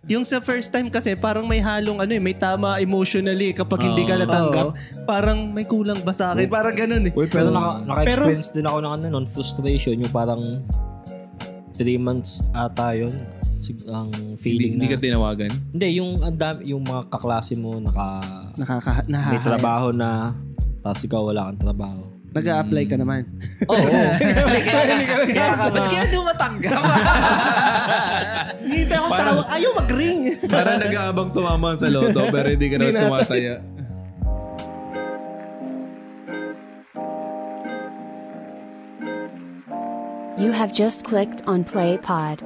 Yung sa first time kasi parang may halong may tama emotionally kapag hindi ka natanggap. Parang may kulang ba sa akin? Parang ganun eh. Uy, pero naka-experience din ako ng frustration. Yung parang 3 months ata yun. Ang feeling hindi ka tinawagan? Hindi, yung mga kaklase mo may trabaho na tapos ikaw wala kang trabaho. Nag-a-apply ka naman. Oo. Ba't kaya dumatanggap? Hindi akong tawag. Ayaw mag-ring. Parang nag-aabang tumama sa loto pero hindi ka na tumataya. You have just clicked on Play Pod.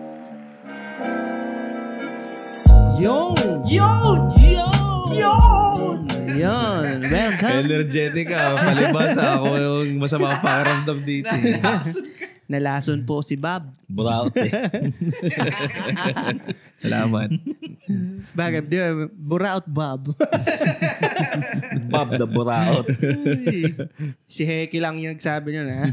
Yon! Welcome! Energetic ka. Palibasa ako yung masama pakiramdam dito. Nalason po si Bob. Buraot eh. Salamat. Bakit? Di ba? Buraot Bob. Bob the buraot. Si Heki lang yung nagsabi nyo na.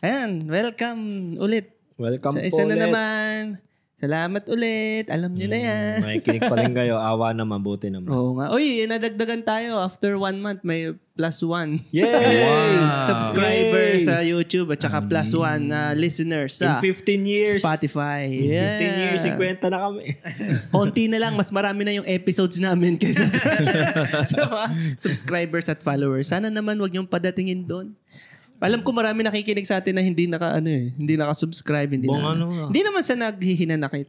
Ayan, welcome ulit. Welcome sa isa po na ulit. naman. Salamat ulit. Alam nyo na yan. Nakikinig pa rin kayo. Awa naman. Buti naman. Oo nga. Uy, nadagdagan tayo. After 1 month, may +1. Yay! Wow. Subscriber Yay! sa YouTube at saka +1 na listeners In sa 15 years. Spotify. In 15 years, 50 na kami. Konti na lang. Mas marami na yung episodes namin kaysa sa mga subscribers at followers. Sana naman wag niyong padatingin doon. Alam ko marami nakikinig sa atin na hindi naka-subscribe, hindi naman sa naghihinanakit.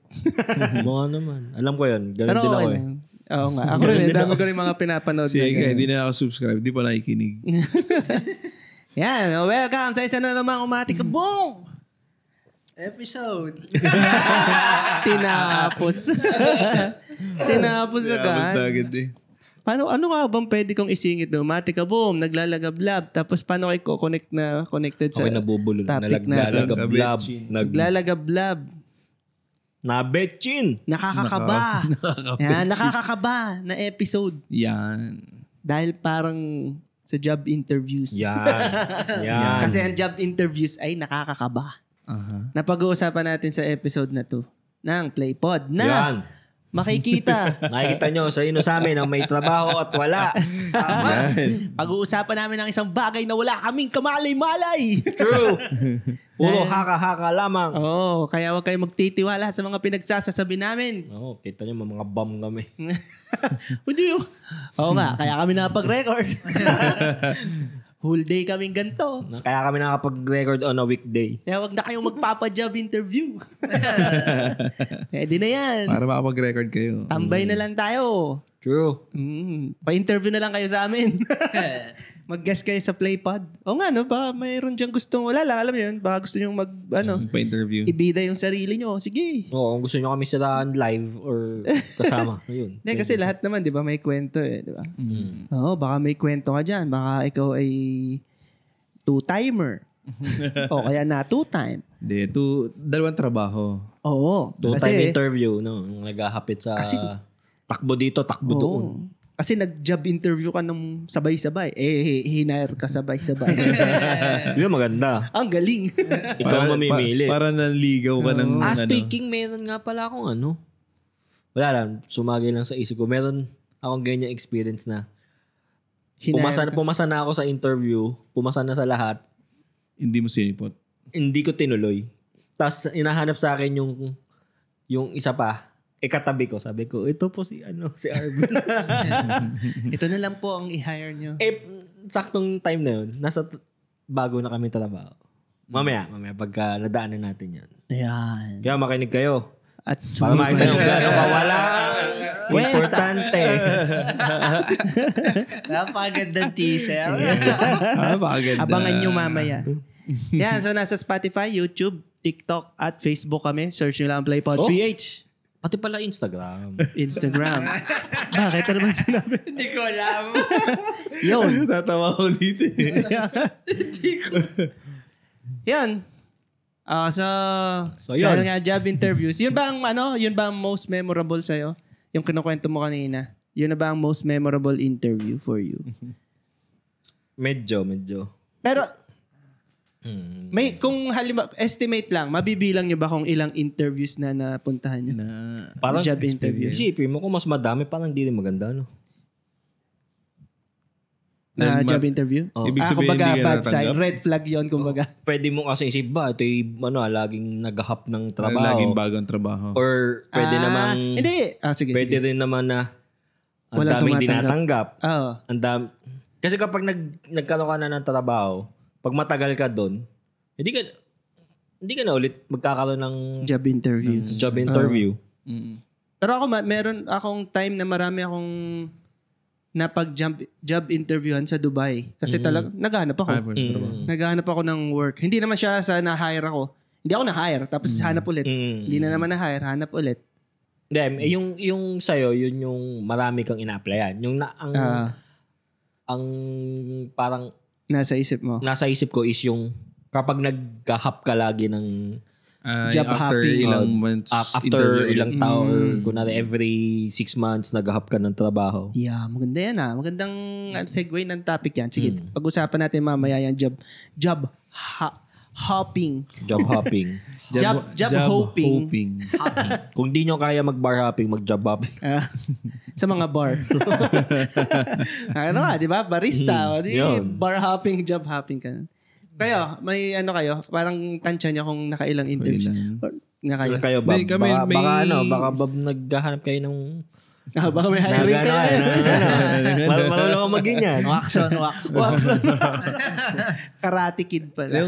Mga naman. Alam ko yun. Ganun din ako eh. Oo nga. Ako rin. Dami ko rin mga pinapanood. Sige, hindi na ako subscribe. Di pa nakikinig. Yan. Welcome sa isa na namang Umati Ka Boom! Episode. Tinapos. Tinapos agad. Paano, ano nga bang pwede kong isingit doon? Umati Ka Boom, naglalagablab. Tapos paano kayo connected sa nabubulol. topic natin? Naglalagablab. Naglalagablab. Nabetchin. Nakakakaba. Yan, nakakakaba na episode. Yan. Dahil parang sa job interviews. Yan. Kasi ang job interviews ay nakakakaba. Uh-huh. Napag-uusapan natin sa episode na to ng PlayPod na Yan. Nakikita nyo sa amin ang may trabaho at wala. Pag-uusapan namin ng isang bagay na wala kaming kamalay-malay. True. Puro haka-haka lamang. Oo, kaya huwag kayo magtitiwala sa mga pinagsasasabi namin. Oo, kita nyo mga bum kami. Hindi yun. Oo nga, kaya kami nakapag-record. Whole day kaming ganito. Kaya kami nakapag-record on a weekday. Kaya wag na kayong magpapa-job interview. Pwede na yan. Para makapag-record kayo. Tambay na lang tayo. True. Pa-interview na lang kayo sa amin. Mag-guest kayo sa PlayPod. O nga, no? Baka mayroon dyan gustong, wala lang, alam mo yun. Baka gusto nyo pa-interview. Ibida yung sarili nyo. Sige. Oo, kung gusto nyo kami siraan live or kasama. Ayun. Hindi, kasi lahat naman, di ba, may kwento eh. Di ba? Oo, baka may kwento ka dyan. Baka ikaw ay two-timer. O kaya na two-time. Hindi, dalawang trabaho. Oo. Two-time interview, no? Naghahapit sa takbo dito, takbo doon. Kasi nag-job interview ka ng sabay-sabay. Hinire ka sabay-sabay. Yun, maganda. Ang galing. Ikaw mamimili. Para naligaw ka ng... Speaking, meron nga pala akong wala lang, sumagay lang sa isip ko. Meron akong ganyan experience na pumasa na ako sa interview, pumasa na sa lahat. Hindi mo sinipot. Hindi ko tinuloy. Tapos inahanap sa akin yung isa pa. Katabi ko, sabi ko, ito po si Arvin. Ito na lang po ang i-hire nyo. Saktong time na yun, bago na kami trabaho. Mamaya, pagka nadaanan natin yan. Ayan. Kaya makinig kayo. At para makita nyo gano'ng kawala. Importante. Napagandang teaser. Pakaganda. Abangan nyo mamaya. Yan, so nasa Spotify, YouTube, TikTok, at Facebook kami. Search nyo lang PlayPod PH. Pati pala Instagram. Bakit? Ano ba sinabi? Hindi ko alam. Yun. Tatawa ko dito eh. Yan. So, yun. Nga job interviews. Yun ba ang most memorable sa'yo? Yung kinukwento mo kanina. Yun na ba ang most memorable interview for you? Medyo. Pero, May, kung halimbawa, estimate lang, mabibilang nyo ba kung ilang interviews na napuntahan nyo? Parang job interview. Isipin mo kung mas madami, parang di rin maganda, no? Na Then, job interview? Ibig sabihin, kumbaga, hindi ka bad side. natanggap? Red flag yun, kumbaga. Pwede mo kasi isip ba, ito yung laging naghahap ng Parang trabaho. laging bagong trabaho. Or pwede namang, Hindi. Sige, pwede sige. rin naman na ang Walang daming tumatanggap. dinatanggap. Oo. Kasi kapag nagkaroon ka na ng trabaho, pag matagal ka doon, hindi ka na ulit magkakaroon ng Job interview. job interview. Pero ako, meron akong time na marami akong job interviewhan sa Dubai. Kasi talaga, naghahanap ako. Naghahanap ako ng work. Hindi naman siya sa na-hire ako. Hindi ako na-hire, tapos hanap ulit. Hindi na naman na-hire, hanap ulit. Hindi, yung sa'yo, yun yung marami kang ina-applyan. Yung ang parang Nasa isip mo. nasa isip ko is yung kapag nagka-hop ka lagi ng Job after hopping. ilang months. after interview ilang taon, or kunwari every 6 months nag-hop ka ng trabaho. Yeah, maganda yan Magandang segue ng topic yan. Sige, pag-usapan natin mamaya yan. Hopping. Job hopping. Job hoping. Kung di nyo kaya mag-bar hopping, mag-job hopping. Sa mga bar. Di ba? Barista. Yun. Bar hopping, job hopping ka. Kayo, may kayo? Parang tansya niya kung nakailang interviews. Or, na kayo. Kayo, Bob. Hindi, kami may- Baka Bob naghahanap kayo ng Baka may hiring kayo. Marunong ka mag-ganyan. Wax on. Karate kid pala.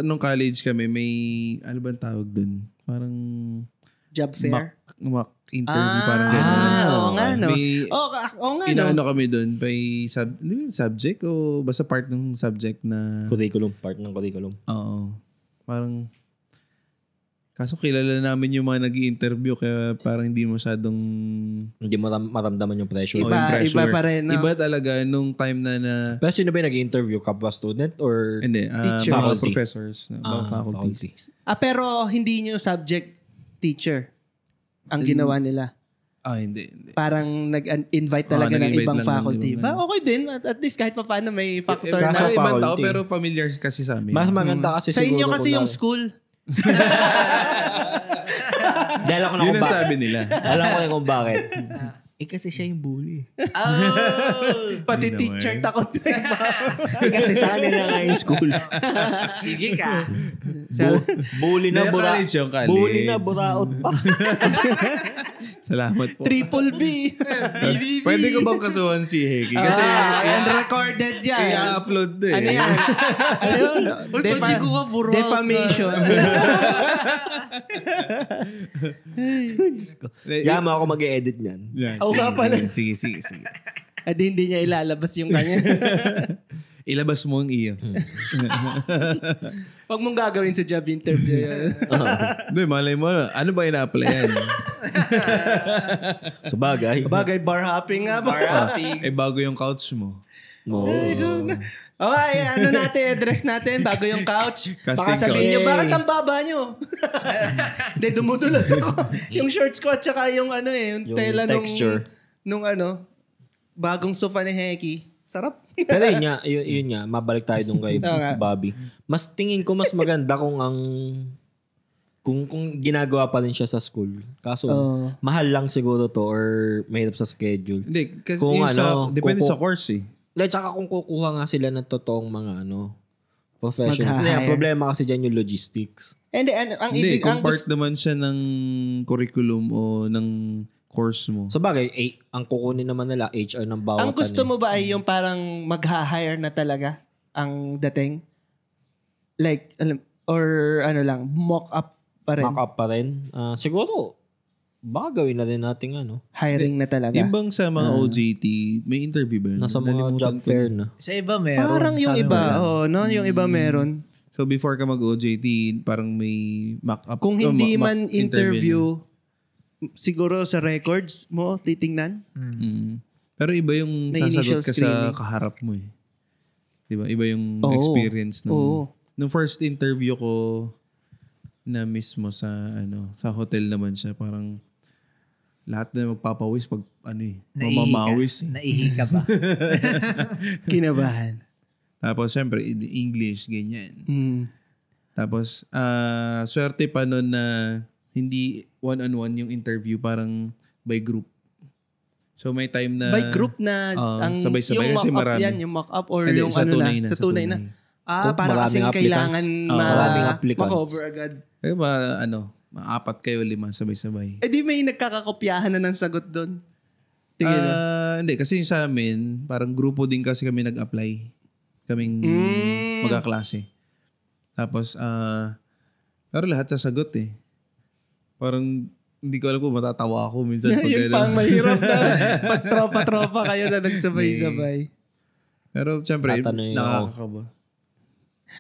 Nung college kami, may, ano bang tawag dun? Parang Job fair. mock interview, parang gano'n. Oo nga, no? May- Oo nga, no? Inaano kami dun, may subject o basta part ng subject na, Part ng curriculum. oo, parang, kaso kilala namin yung mga nag-i-interview kaya parang hindi masyadong Hindi mo maramdaman yung pressure. Iba- yung pressure. iba pa rin, no? Iba talaga nung time na Pero sino ba yung nag-interview? Kapwa student or hindi, Teachers. mga Faculty. professors, mga faculties. Pero hindi nyo subject teacher ang ginawa nila. Hindi. Parang nag-invite talaga ng nag-invite ibang lang ng faculty. ibang Okay din. At least kahit pa paano may factor kaso na. Kaso ibang faculty. tao pero familiar kasi sa amin. mas maganda kasi Sa inyo siguro kasi yung kunwari- school. Dahil ako na Yun kung ang bakit. sabi nila. Alam ko na kung bakit. Kasi siya yung bully. Pati teacher takot na iba. Kasi sa kanila nga yung school. Sige ka. Bully na Hindi, college yung college. Bully na buraot pa. Salamat po. Triple B. Pwede ko bang kasuhan si Heki? Kasi Unrecorded yan. i-upload to eh. Ano yan? Ano yun? Defamation. Yama ako mag-edit niyan. Yan, Oo nga pala. Sige. At hindi niya ilalabas yung kanya. Ilabas mo ang iyo. Huwag mong gagawin sa job interview yun. Hindi, malay mo. Ano ba ina-applyan? Sa bagay. Bagay, bar hopping nga ba? Bago yung couch mo. Okay, address natin bago yung couch. Casting Baka sabihin nyo, couch. bakit ang baba nyo? Hindi, dumudulas ako. Yung shorts ko at saka yung yung Yung tela texture. nung bagong sofa ni Heki. Sarap. Pero yun nga, mabalik tayo dun kay Oo nga. Bobby. Mas tingin ko mas maganda kung ginagawa pa rin siya sa school. Kaso, mahal lang siguro to or mahirap sa schedule. Hindi, kasi Kung depende sa course eh. Like, tsaka kung kukuha nga sila ng totoong mga professionals. Mag-hire. Ang problema kasi dyan yung logistics. And ang Hindi, ibig, kung part naman siya ng curriculum o ng course mo. So bagay, ang kukunin naman nila, HR ng bawat ang gusto mo ba ay yung parang mag-hire na talaga ang dating? Like, or mock up pa rin? Mock up pa rin. Siguro, baka gawin na din natin Hiring na talaga? Yung bang sa mga OJT, may interview ba yun? nasa mga Nalimutan job ko fair din. na. Sa iba meron. Parang yung Sa amin iba. wala. Yung iba meron. So before ka mag-OJT, parang may mock-up. Kung hindi mock man interview, siguro sa records mo, titingnan. Pero iba yung Na initial sasagot ka screenings. sa kaharap mo eh. Diba? Iba yung Oo. experience Oo. nung first interview ko na mismo sa hotel naman siya. Parang lahat na magpapawis pag mamamawis. Naihi ka ba? Kinabahan. Tapos, syempre, English, ganyan. Tapos, swerte pa nun na hindi one-on-one yung interview, parang by group. So, may time na... By group na ang sabay-sabay yung kasi mock-up marami. yan, yung mock-up or Hindi, yung sa ano tunay na, na, sa tunay na. Para maraming kasing kailangan maraming applicants. ma-cover agad. Kaya ba, 4 kayo, 5 sabay-sabay. Eh di may nagkakakopyahan na ng sagot doon. Tingin mo. Hindi, kasi sa amin, parang grupo din kasi kami nag-apply. Kaming magkaklase. Tapos, pero lahat sasagot eh. Parang, hindi ko alam kung matatawa ako minsan pag Yung pang mahirap na pag tropa-tropa kayo na nagsabay-sabay. Pero syempre, Tatanungin nakakakaba.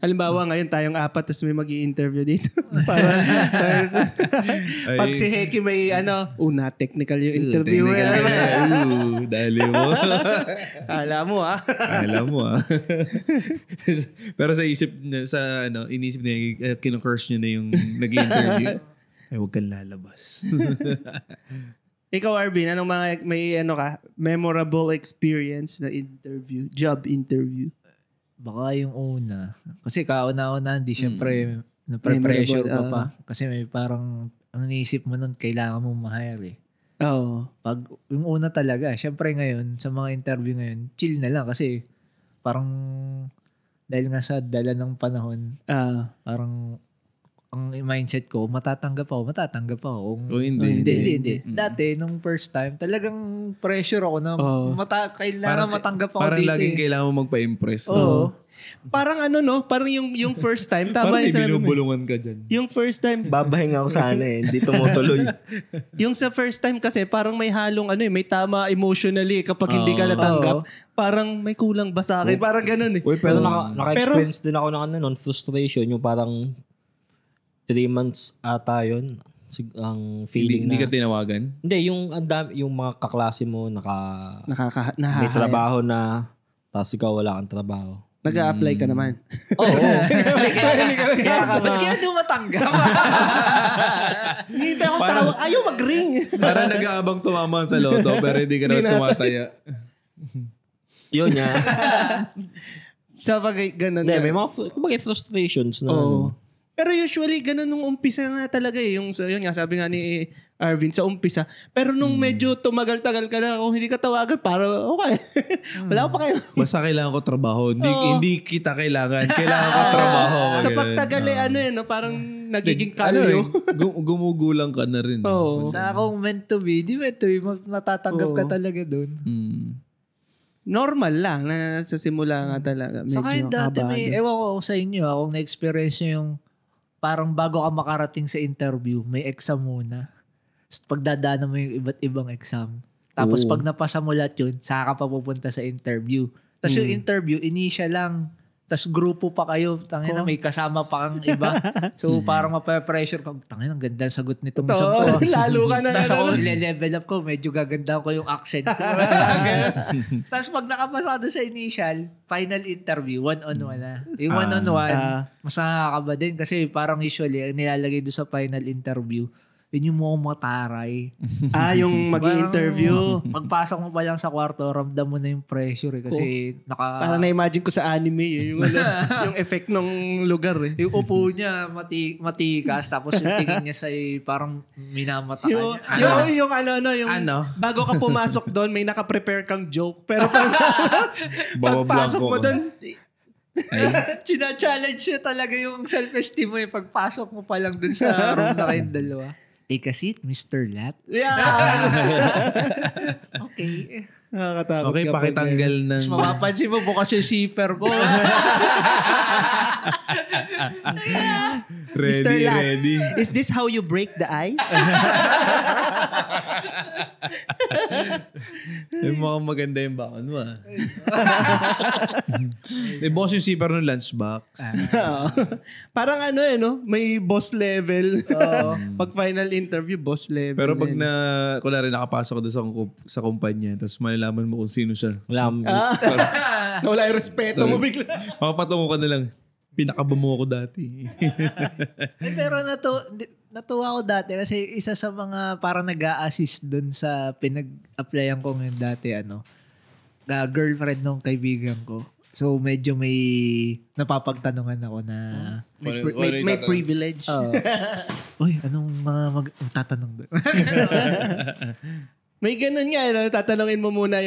Halimbawa, ngayon tayong 4 tapos may mag-i-interview dito. para pag si Heki may technical yung interview. Dali mo. Alam mo Alam mo Pero sa inisip niya, kinocurse niya na yung nag-interview. Ay, huwag kang lalabas. Ikaw, Arvin, anong mga, may memorable experience na interview, job interview? Baka yung una. Kasi kauna-una, hindi syempre na-pressure ka pa. Kasi may parang, ang naisip mo nun, kailangan mong ma-hire eh. Oo. Pag yung una talaga, syempre ngayon, sa mga interview ngayon, chill na lang kasi parang dahil nga sa dala ng panahon, parang ang mindset ko, matatanggap ako. O hindi. Dati, nung first time, talagang pressure ako na kailangan matanggap ako parang dito. Parang laging kailangan mo magpa-impress. Oo. Parang parang yung first time, tama parang yung sinabi mo. binubulungan ka dyan. Yung first time, Babahinga ako sana hindi tumutuloy. yung sa first time kasi parang may halong may tama emotionally kapag hindi ka natanggap. Parang may kulang ba sa akin? Parang ganun eh. Uy, pero naka-experience din ako ng frustration, yung parang 3 months ata yun. Ang feeling Hindi ka tinawagan? Hindi, yung mga kaklase mo may Nakahire. trabaho na, tapos ikaw wala kang trabaho. Nag-a-apply ka naman. Oo. Ba't kaya di mo matanggap? Hindi akong tawag. Ayaw mag-ring. Parang nag-aabang tumama sa loto pero hindi ka na tumataya. Yun nga. Sa bagay, ganun. Hindi, may mga frustrations na. Pero usually, ganun nung umpisa nga talaga eh. Yun nga, sabi nga ni Arvin, sa umpisa. Pero nung medyo tumagal-tagal ka na, kung hindi ka tawagan, para okay. Wala pa kayo. Basta kailangan ko trabaho. Hindi kita kailangan. Kailangan ko trabaho. Sa pagtagal parang nagiging kalyo. Gumugulang ka na rin. Sa akong meant to be, natatanggap ka talaga dun. Normal lang na sa simula nga talaga. Medyo Saka yung dati kabado. ewan ko sa inyo, akong na-experience nyo yung parang bago ka makarating sa interview, may exam muna. Pagdadaanan mo yung iba't ibang exam. Tapos pag napasa mo lahat yun, saka ka pa pupunta sa interview. Tapos yung interview, initial lang. Tapos grupo pa kayo. Tangina, may kasama pa kang iba. So parang mape-pressure ka. Tangina, ang ganda ang sagot nitong isang to. Lalo ka na. Tapos ako level up ko, medyo gaganda ko yung accent ko. Tapos pag nakapasa ka sa initial, final interview, one-on-one na. Yung one-on-one, mas nakakaba din kasi parang usually, ang nilalagay doon sa final interview, yun yung mga mataray. Yung mag-i-interview. Pagpasok mo pa lang sa kwarto, ramdam mo na yung pressure kasi Parang na-imagine ko sa anime yung yung effect ng lugar eh. yung upo niya matikas tapos yung tingin niya sa parang minamata ka niya. Yung bago ka pumasok doon, may naka-prepare kang joke. Pero pagpasok mo doon, China-challenge siya talaga yung self-esteem mo yung pagpasok mo pa lang doon sa room na kayong dalawa. Take a seat, Mr. Lat. Okay. Nakakatakot Okay, pakitanggal ng... Tapos mapapansin mo, bukas yung zipper ko. Mr. Lat, Ready. is this how you break the ice? Mukhang maganda yung bakon mo May boss yung zipper ng lunchbox. Parang may boss level. Pag final interview, boss level. Pero pag kunwari nakapasok ka doon sa kumpanya, tapos malalaman mo kung sino siya. Wala yung respeto mo bigla. Makapatungo ka na lang. Pinakaba mo ako dati. Pero natuwa ko dati kasi isa sa mga parang nag-a-assist dun sa pinag-applyan ko ngayon dati, girlfriend nung kaibigan ko. So medyo may napapagtanungan ako na May privilege. Uy, anong mga tatanong doon? May ganun nga, no? Tatanungin mo muna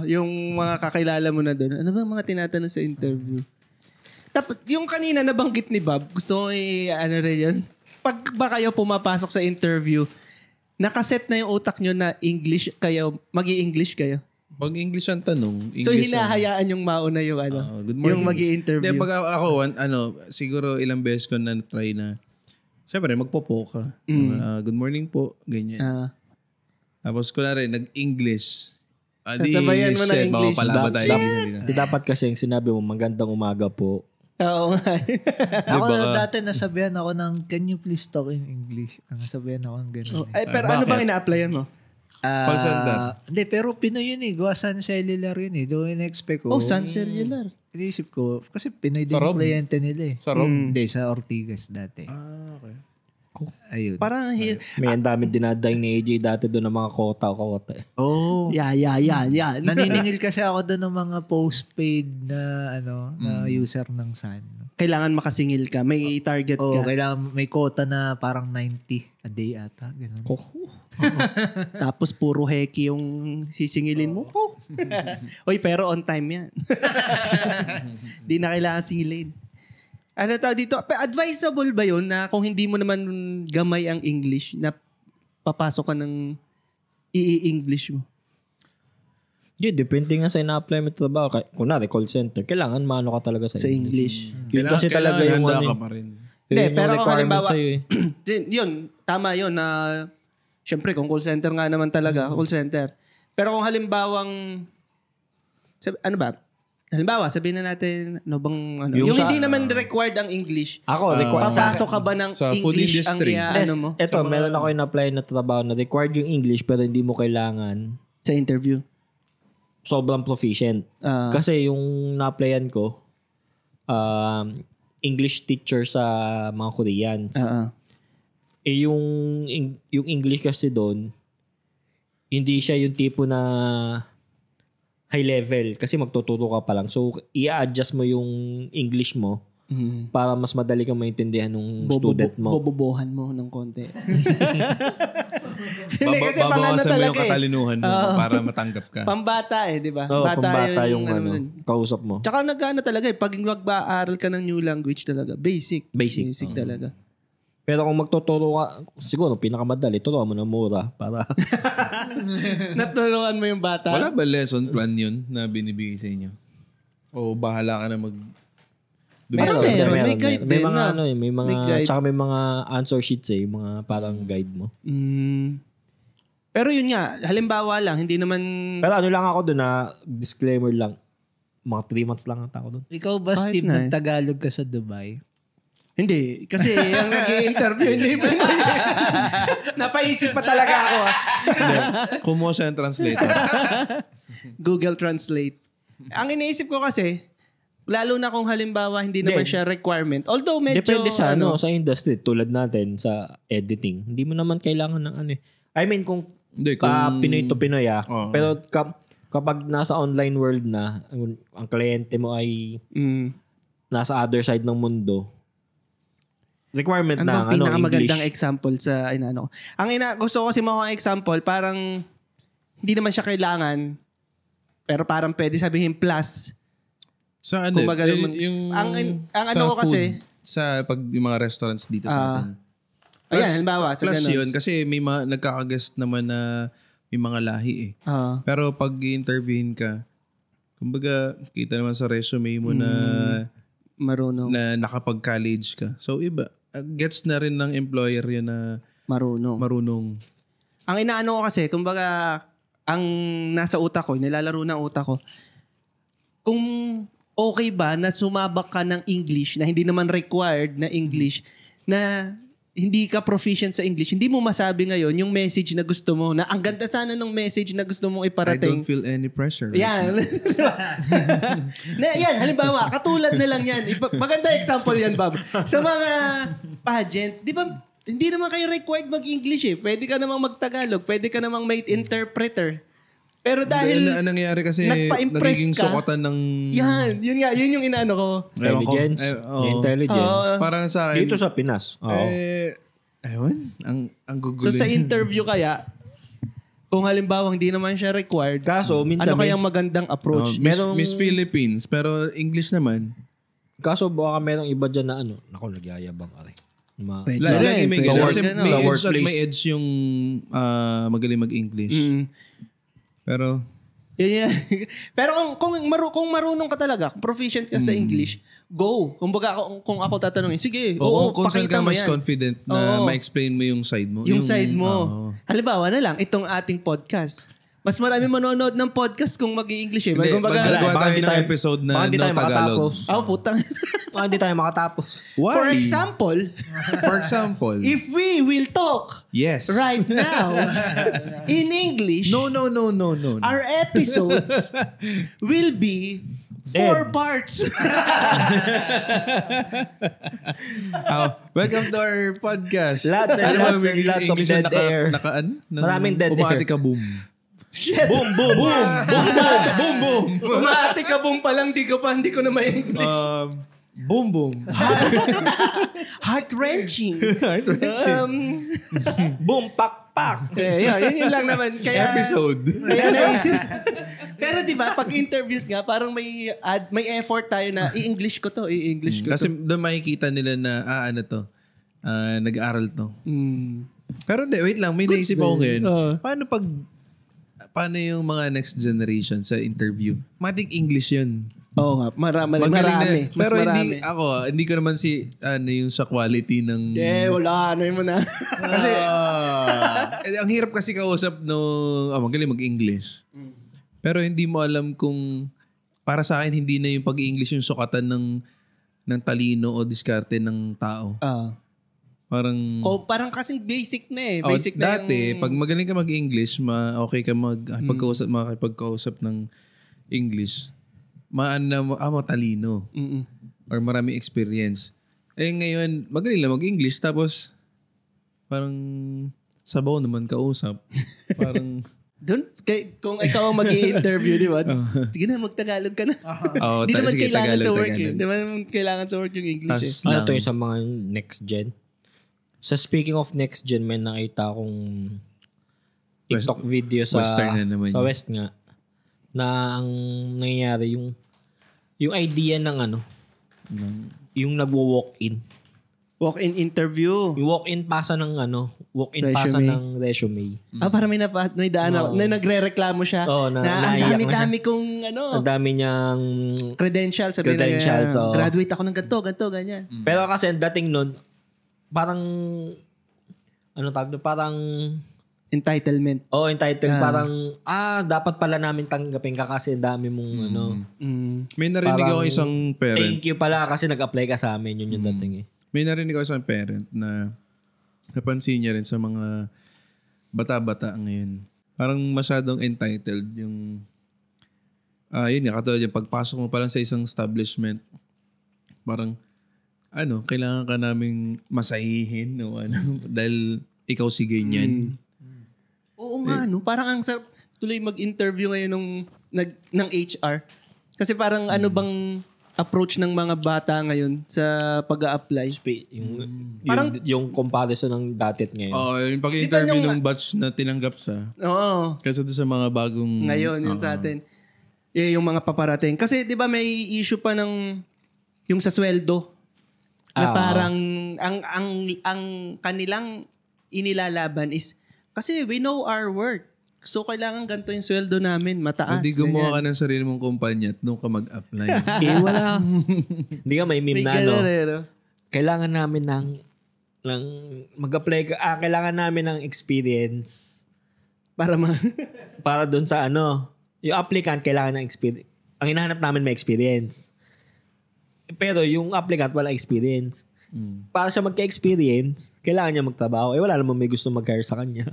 yung mga kakilala mo na doon. Ano ba mga tinatanong sa interview? Tapos, yung kanina nabanggit ni Bob, gusto ko rin yun. Pag ba kayo pumapasok sa interview, nakaset na yung utak nyo na English kayo, mag-i-English kayo. Pag English ang tanong, English So, hinahayaan yung mauna yung good morning. yung mag-i-interview. Hindi, pag ako, siguro ilang beses ko na try na, siyempre, magpopo ka. Good morning po, ganyan. Tapos, kunwari, nag-English. Sasabayan mo na English. Mapapalaba tayo. Dapat kasi yung sinabi mo, magandang umaga po. Oo nga. Ako dati nasabihan ako ng, can you please talk in English? Nasabihan ako ng gano'n. Pero ano bang ina-applyan mo? Call center. Hindi, pero Pinoy yun Gawa Sun Cellular yun Doon in-expect ko. Sun Cellular. Inisip ko, kasi Pinoy din Rob? yung kliyente nila Sa Rob? Hindi, sa Ortigas dati. Okay. Ayun. Parang May ang dami dinadaing ni AJ dati doon ng mga kota. Oh. Yeah. Naniningil kasi ako doon ng mga postpaid na na user ng Sun. Kailangan makasingil ka. May target ka. Kailangan may quota na parang 90 a day ata. Ganun. Tapos puro heki yung sisingilin mo. Oy, pero on time yan. Di na kailangan singilin. Ano tawag dito? Advisable ba yun na kung hindi mo naman gamay ang English na papasok ka ng i-English mo? Depende nga sa ina-apply mo trabaho. Kunwari, call center. Kailangan maano ka talaga sa English. Yun kasi talaga yung handa ka pa rin. Hindi, pero kung halimbawa, sa'yo, yun, tama yun na, syempre kung call center nga naman talaga, call center. Pero kung halimbawang, halimbawa, sabihin na natin, yung hindi naman required ang English. Ako, required. Papasok ka ba ng sa food English ang industry. mo? Ito, meron ako in-apply na trabaho na required yung English pero hindi mo kailangan Sa interview. sobrang proficient. Kasi yung na-applyan ko, English teacher sa mga Koreans. Yung English kasi doon, hindi siya yung tipo na high level kasi magtuturo ka pa lang. So, i-adjust mo yung English mo para mas madali kang maintindihan ng student mo. Bobobohan mo ng konti. Hindi, kasi Babawasan mo yung talaga katalinuhan mo para matanggap ka. Pambata di ba? Oo, pambata yung kausap mo. Tsaka talaga pag mag-aaral ka ng new language talaga, basic talaga. Pero kung magtuturo ka, siguro pinakamadali, turuan mo na mura para... Naturuan mo yung bata? Wala ba lesson plan yun na binibigay sa inyo? O bahala ka na mag... Meron. May guide may din mga na. may mga, May guide. tsaka may mga answer sheets yung mga parang guide mo. Pero yun nga, halimbawa lang, hindi naman... Pero lang ako doon na disclaimer lang, mga 3 months lang ako doon. Ikaw ba, Kahit Steve, nice. nagtagalog ka sa Dubai? Hindi. Kasi yung nag-i-interview, hindi pa napaisip pa talaga ako. Kumuha siya ng translator. Google Translate. Ang iniisip ko kasi, lalo na kung halimbawa hindi naman siya requirement. Although medyo... Depende sa sa industry. Tulad natin sa editing. Hindi mo naman kailangan ng I mean, kung Pinoy to Pinoy Pero kapag nasa online world na, ang kliyente mo ay nasa other side ng mundo, requirement ano na bang pinakamagandang English. example sa ko? Gusto ko kasi mga example, parang hindi naman siya kailangan, pero parang pwede sabihin plus. Sa Kumbaga, ang ko kasi, sa pag yung mga restaurants dito sa atin. Ayan, halimbawa, sa plus ganun. yun, kasi may mga nagkakaguest naman na may mga lahi Pero pag i-interviewin ka, kumbaga, kita naman sa resume mo na marunong. Na nakapag-college ka. So, iba. Gets na rin ng employer yun na marunong. Ang inaano ko kasi, kumbaga, ang nasa utak ko, nilalaro ng utak ko, kung okay ba na sumabak ka ng English na hindi naman required na English, na hindi ka proficient sa English, hindi mo masabi ngayon yung message na gusto mo, na ang ganda sana ng message na gusto mong I iparating. don't feel any pressure. Right Yan. Yan, halimbawa, katulad na lang yan. Maganda example yan, Bob. Sa mga pageant, di ba, hindi naman kayo required mag-English eh. Pwede ka namang mag-Tagalog. Pwede ka namang may interpreter. Pero dahil Ang nangyayari kasi, nagpa-impress nagiging ka, sukatan ng... yun yung inaano ko. Intelligence. Intelligence. Parang sa akin... Dito sa Pinas. Oo. Ayun, ang gugulin. So sa interview kaya, kung halimbawa hindi naman siya required, Kaso, minsan ano kayang magandang approach? Miss Philippines, pero English naman. Kaso baka merong iba dyan na naku, nagyayabang ka rin. Lagi may Sa ganun. work- Kasi sa may edge at workplace. may edge yung magaling mag-English. Pero, Yeah. Pero kung marunong ka talaga, kung proficient ka sa English, go. Kumbaga kung ako tatanungin, sige, kung saan pakita ka mo mas yan. confident na Oo. ma-explain mo yung side mo. Yung side mo. Oo. Halimbawa na lang, itong ating podcast. Mas marami manonood ng podcast kung mag-i-English eh. Hindi, Kumbaga, magagawa baka tayo hindi ng tayo- episode na baka hindi no tayo Tagalog. makatapos. putang. Baka hindi tayo makatapos. Why? For example, For example. if we will talk Yes. right now in English, No. our episodes will be 4 parts. Welcome to our podcast. Lots and Ano ba, lots and English- lots of English na dead air. Maraming dead Umati air. ka boom. Shit. Boom, boom. Umati ka boom pa lang, hindi ko na ma-English. Boom, boom. Heart-wrenching. Boom, pak, pak. Yun lang naman. Kaya, Episode. Kaya naisip. Pero di ba pag interviews nga, parang may effort tayo na i-English ko to. Kasi doon makikita nila na, nag-aaral to. Pero wait lang, may naisip ako ngayon. Paano yung mga next generation sa interview? Matik English yun. Oo nga, marami. Magaling na. Pero marami. hindi ko naman yung sa quality ng... Wala, ano mo na. Kasi, ang hirap kasi kausap magaling mag-English. Pero hindi mo alam kung, para sa akin, hindi na yung pag-English yung sukatan ng talino o diskarte ng tao. Parang kasing basic na eh. Basic na dati, pag magaling ka mag-English, okay ka makipagkausap ng English, matalino. Or maraming experience. Ngayon, magaling lang mag-English, tapos parang sabaw naman kausap. Parang... Doon, kung ikaw ang mag-i-interview, di ba? Sige na, mag-Tagalog ka na. Hindi naman sige, kailangan Tagalog, sa work Tagalog. Hindi naman kailangan sa work yung English eh. Ano to yung sa mga next gen? Sa speaking of next gen, may nakita akong TikTok video sa Western na naman sa yun. West nga na ang nangyayari yung idea ng yung nagwo-walk-in. Walk-in interview. Yung walk-in pasa ng pasa ng resume. Para may daan ako. Na nagre-reklamo siya. Na ang naiyak dami-dami na kong Ang dami niyang credentials. Credentials, oo. Graduate ako ng ganito, ganyan. Pero kasi ang dating nun, parang parang Entitlement. entitled. Parang, dapat pala namin tanggapin ka kasi ang dami mong May narinig Parang, ako isang parent. thank you pala kasi nag-apply ka sa amin. Yun yung dating eh. May narinig ako isang parent na napansin niya rin sa mga bata-bata ngayon. Parang masyadong entitled yung yun nga, katulad yung pagpasok mo pa lang sa isang establishment. Parang kailangan ka naming masahihin dahil ikaw si ganyan. Oo nga, no? Parang ang sarap tuloy mag-interview ngayon ng HR. Kasi parang ano bang approach ng mga bata ngayon sa pag-a-apply? Yung comparison ng dati at ngayon. Yung pag-interview ng batch na tinanggap sa Oo. kasi doon sa mga bagong... Ngayon, yun sa atin. Yung mga paparating. Kasi di ba may issue pa ng yung sa sweldo. Na parang ang kanilang inilalaban is kasi we know our worth. So, kailangan ganito yung sweldo namin, mataas. Hindi gumawa ka ng sarili mong kumpanya at doon ka mag-apply. Wala. Hindi ka may meme na kailangan namin ng mag-apply ka. Kailangan namin ng experience. Para doon sa yung applicant kailangan ng experience. Ang hinahanap namin may experience. Pero yung applicant wala experience. Para siya magka-experience, kailangan niya magtrabaho. Wala naman may gusto mag-hire sa kanya.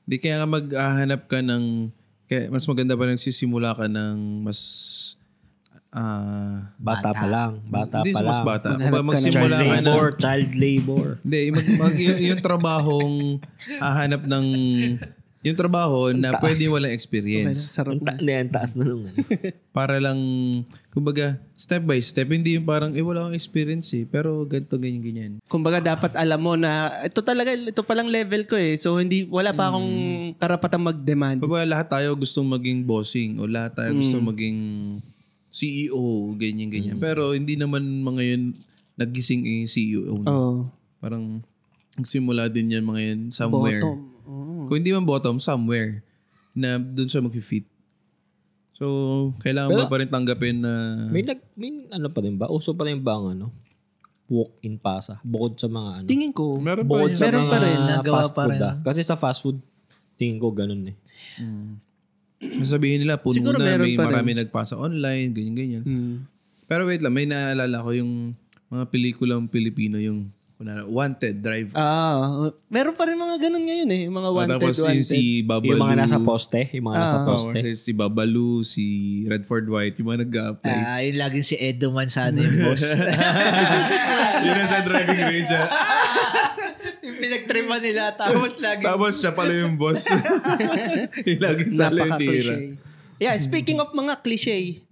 Di kaya nga maghahanap ka ng... mas maganda pa nagsisimula ka ng mas... Bata pa lang. Hindi mas bata. Magsimula ka ng... Child labor. Hindi, yung trabahong hahanap ng... Yung trabaho na taas. pwede walang experience. Sarap na. Ang taas na nung Para lang, kumbaga, step by step. Hindi yung parang, wala akong experience pero ganito, ganyan. Kumbaga dapat alam mo na ito palang level ko eh. So wala pa akong karapatang mag-demand. Kumbaga, lahat tayo gustong maging bossing o lahat tayo gustong maging CEO, ganyan. Pero hindi naman mga yun nagising CEO na. Parang nagsimula din yan mga yun somewhere. Bottom. Kung hindi man bottom, somewhere na doon siya mag-fit. So, kailangan mo pa rin tanggapin na... May ano pa rin ba? Uso pa rin ba ang walk-in pasa? Bukod sa mga Tingin ko. Meron pa Bukod rin. sa Meron mga pa rin. fast Nagawa pa food rin. Kasi sa fast food, tingin ko ganun eh. Sasabihin nila, puno Siguro na, meron may pa rin. marami nagpasa online, ganyan. Pero wait lang, may naalala ko yung mga pelikulang Pilipino, yung Wanted, Drive. Meron pa rin mga ganun ngayon eh. Mga wanted, Tapos yung si Babalu. Yung mga nasa poste. Si Babalu, si Redford White, yung mga nag-a-apply. Yung laging si Edo Manzano yung boss. Yun ang sa driving range. Yung pinagtripan nila tapos lagi. Tapos siya pala yung boss. Yung laging sala yung tira. Napaka-cliche. Yeah, speaking of mga cliche,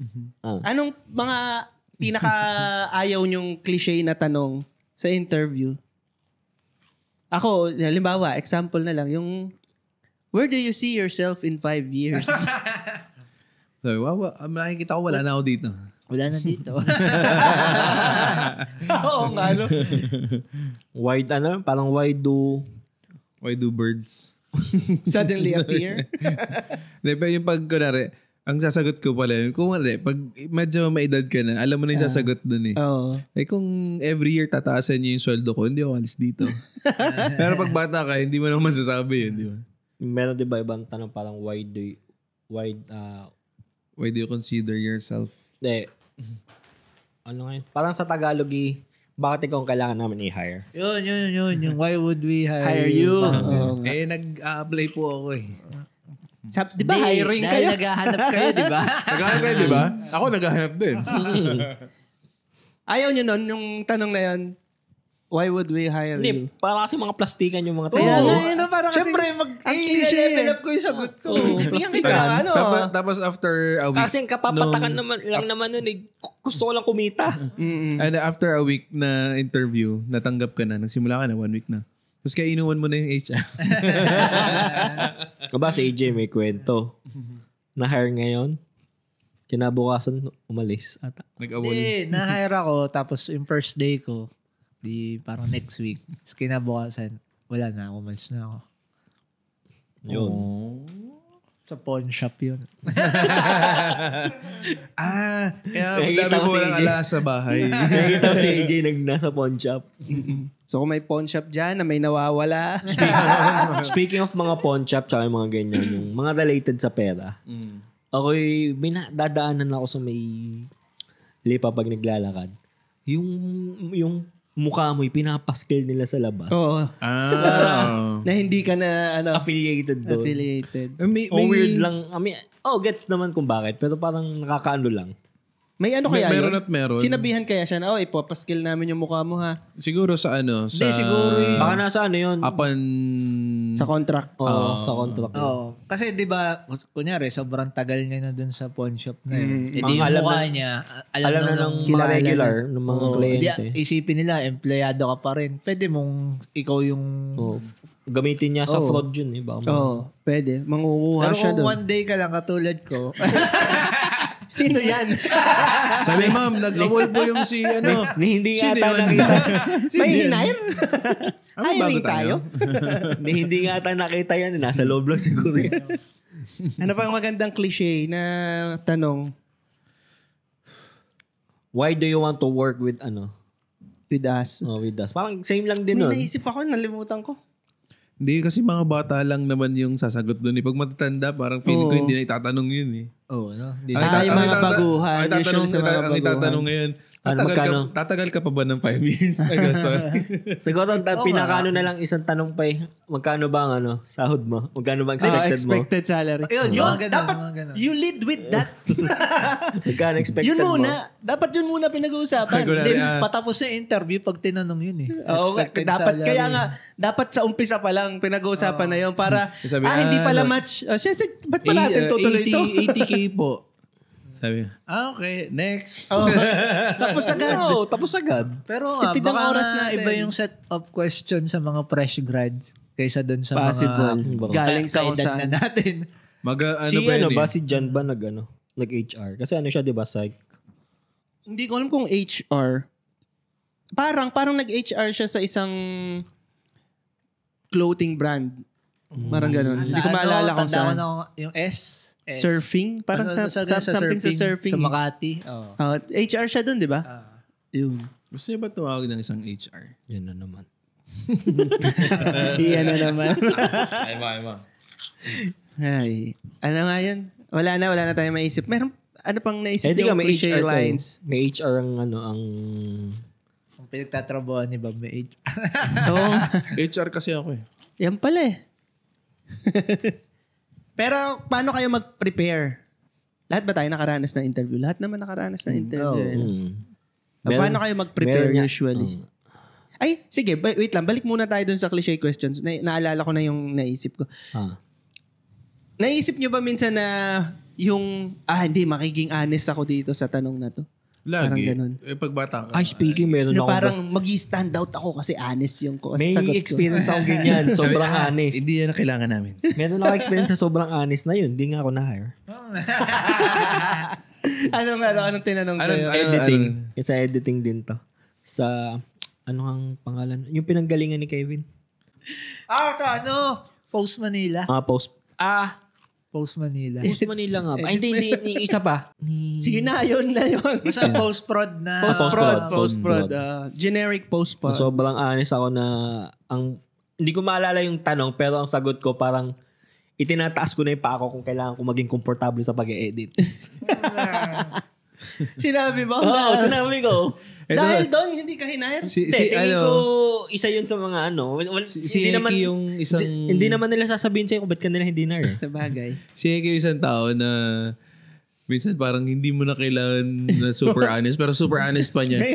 anong mga pinaka-ayaw nyong cliche na tanong sa interview? Ako, halimbawa, example na lang, yung where do you see yourself in 5 years? Sabi, nakikita ko wala na ako dito. Wala na dito. Oo nga, no? Why do birds? Suddenly appear. Pero yung pag, kunwari, ang sasagot ko pala yun, kung pag medyo maedad ka na, alam mo na yung sasagot dun eh. Oo. Kung every year tataasan niyo yung sweldo ko, hindi ako alis dito. Pero pag bata ka, hindi mo naman masasabi yun, di ba? Meron diba ibang tanong parang why do you consider yourself? Ano nga yun? Parang sa Tagalog bakit ikaw ang kailangan namin i-hire? Yun. Yung why would we Hire you. Nag-a-apply po ako eh. Di ba hiring kayo? Dahil naghahanap kayo, di ba? Naghahanap kayo, di ba? Ako naghahanap din. Ayaw nyo nun, yung tanong na yan, why would we hire you? Hindi, para kasi mga plastikan yung mga Kaya tanong. na yun, para kasi... Siyempre, i-level up ko yung sagot ko. Yung ikaw, Tapos after a week... Kasi kapapatakan lang naman nun gusto ko lang kumita. And after a week na interview, natanggap ka na, nagsimula ka na, 1 week na. Tapos kaya inuwan mo na yung HR. Aba, si AJ may kwento. Na-hire ngayon. Kinabukasan, umalis. Ata. Nag-awol. Hindi, na-hire ako. Tapos yung first day ko, parang next week. Tapos kinabukasan, wala na. Umalis na ako. Yun. Sa pawn shop yun. Kaya Nakikita dami ko mo si lang AJ. ala sa bahay. Nakikita ko si AJ nasa pawn shop. So kung may pawn shop dyan na may nawawala, Speaking of mga pawn shop tsaka yung mga ganyan, yung mga related sa pera. Ako'y dadaanan ako sa may lipa pag naglalakad. Yung mukha mo, pinapaskil nila sa labas. oo, na hindi ka na Affiliated doon. affiliated. Weird lang. Gets naman kung bakit. Pero parang nakakaano lang. May kaya meron yun? at meron. Sinabihan kaya siya na, ipapaskill namin yung mukha mo ha. Siguro sa Hindi, siguro Baka nasa ano yun. Upon... Sa contract. Sa contract. Oo. Kasi di ba, kunyari, sobrang tagal niya na dun sa pawn shop na yun. Eh di Ang yung alam mukha na- niya, Alam na ng mga kilala regular, ng mga kliyente. Isipin nila, empleyado ka pa rin. Pwede mong ikaw yung... Gamitin niya sa fraud yun. Baka Oo, pwede. Mangunguha Pero siya kung doon. one day ka lang katulad ko, Sino yan? Sabi, ma'am, nag-awol po yung si ano. Hindi Sino yata yun? nakita. May hinire? Bago Hiring tayo? tayo? Hindi yata nakita yan. Nasa loob lang siguro yan. Ano pang magandang cliche na tanong Why do you want to work with with us? with us? Parang same lang din May nun. naisip ako, nalimutan ko. Hindi, kasi mga bata lang naman yung sasagot doon. Pag matatanda, parang feeling ko hindi na itatanong yun eh. no? Yung mga baguhan. Usually sa mga Ang itatanong ngayon, tatagal ka pa ba ng 5 years? Sorry. Siguro pinakaano na lang isang tanong pa magkano ba ang sahod mo? Magkano ba expected salary. Yun, Dapat you lead with that. Magkano expected yun mo? Dapat yun muna pinag-uusapan. Hindi, patapos na interview pag tinanong yun Oo, dapat salary. kaya nga dapat sa umpisa pa lang pinag-uusapan na yun para hindi pala match. Ba't pa natin tutuloy ito? 80K po. Sabi, okay, next. Tapos agad. Pero Tipid ang baka oras nga natin. iba yung set of questions sa mga fresh grads kaysa doon sa Possible. mga Galing sa kaedad na natin. Si John ba nag-HR? Kasi siya, di ba, psych? Hindi ko alam kung HR. Parang nag-HR siya sa isang clothing brand. Parang ganun. Hindi ko maalala kung saan. Tanda ko yung S. Surfing? Parang something sa surfing. Sa Makati. HR siya dun, di ba? Yun. Gusto niyo ba tumawag ng isang HR? Yan na naman. Iyan na naman. Ay, ma. Ay. Ano nga yun? Wala na tayong maisip. Meron, ano pang naisip yung may cliche HR lines? May HR ang Ang pinagtatrabuhan ni Bob may HR. Oo. HR kasi ako eh. Yan pala eh. Pero paano kayo mag-prepare? Lahat ba tayo nakaranas ng interview? Lahat naman nakaranas ng interview. Paano kayo mag-prepare usually? Ay, sige, wait lang. Balik muna tayo dun sa cliché questions. Naalala ko na yung naisip ko. Naisip nyo ba minsan na yung, hindi, makiging honest ako dito sa tanong na to? Lagi. Parang ganun. Pagbata ka. Ay, speaking, meron ako. Parang mag-stand out ako kasi honest yung may sagot ko. experience ako ganyan. Sobrang honest. Hindi yan ang kailangan namin. Meron ako experience sa sobrang honest na yun. Hindi nga ako na-hire. Anong tinanong sa'yo? Editing. Sa editing din to. Sa, ano ang pangalan? Yung pinanggalingan ni Kevin. Post Manila. Post Manila. Post Manila nga ba? Ay, hindi. Isa pa. Sige na, yun. Basta post-prod na. Post-prod. Generic post-prod. Sobrang honest ako na, hindi ko maalala yung tanong, pero ang sagot ko parang, itinataas ko na yung pako kung kailangan ko maging komportable sa pag-edit. Sinabi mo? Oo, sinabi ko. Dahil doon, hindi ka hinahir? Tingin ko, isa yun sa mga Si Eki yung isang... Hindi naman nila sasabihin sa'yo kung ba't ka nila hindi na Sa bagay. Si Eki yung isang tao na minsan parang hindi mo na kailangan na super honest, pero super honest pa niya.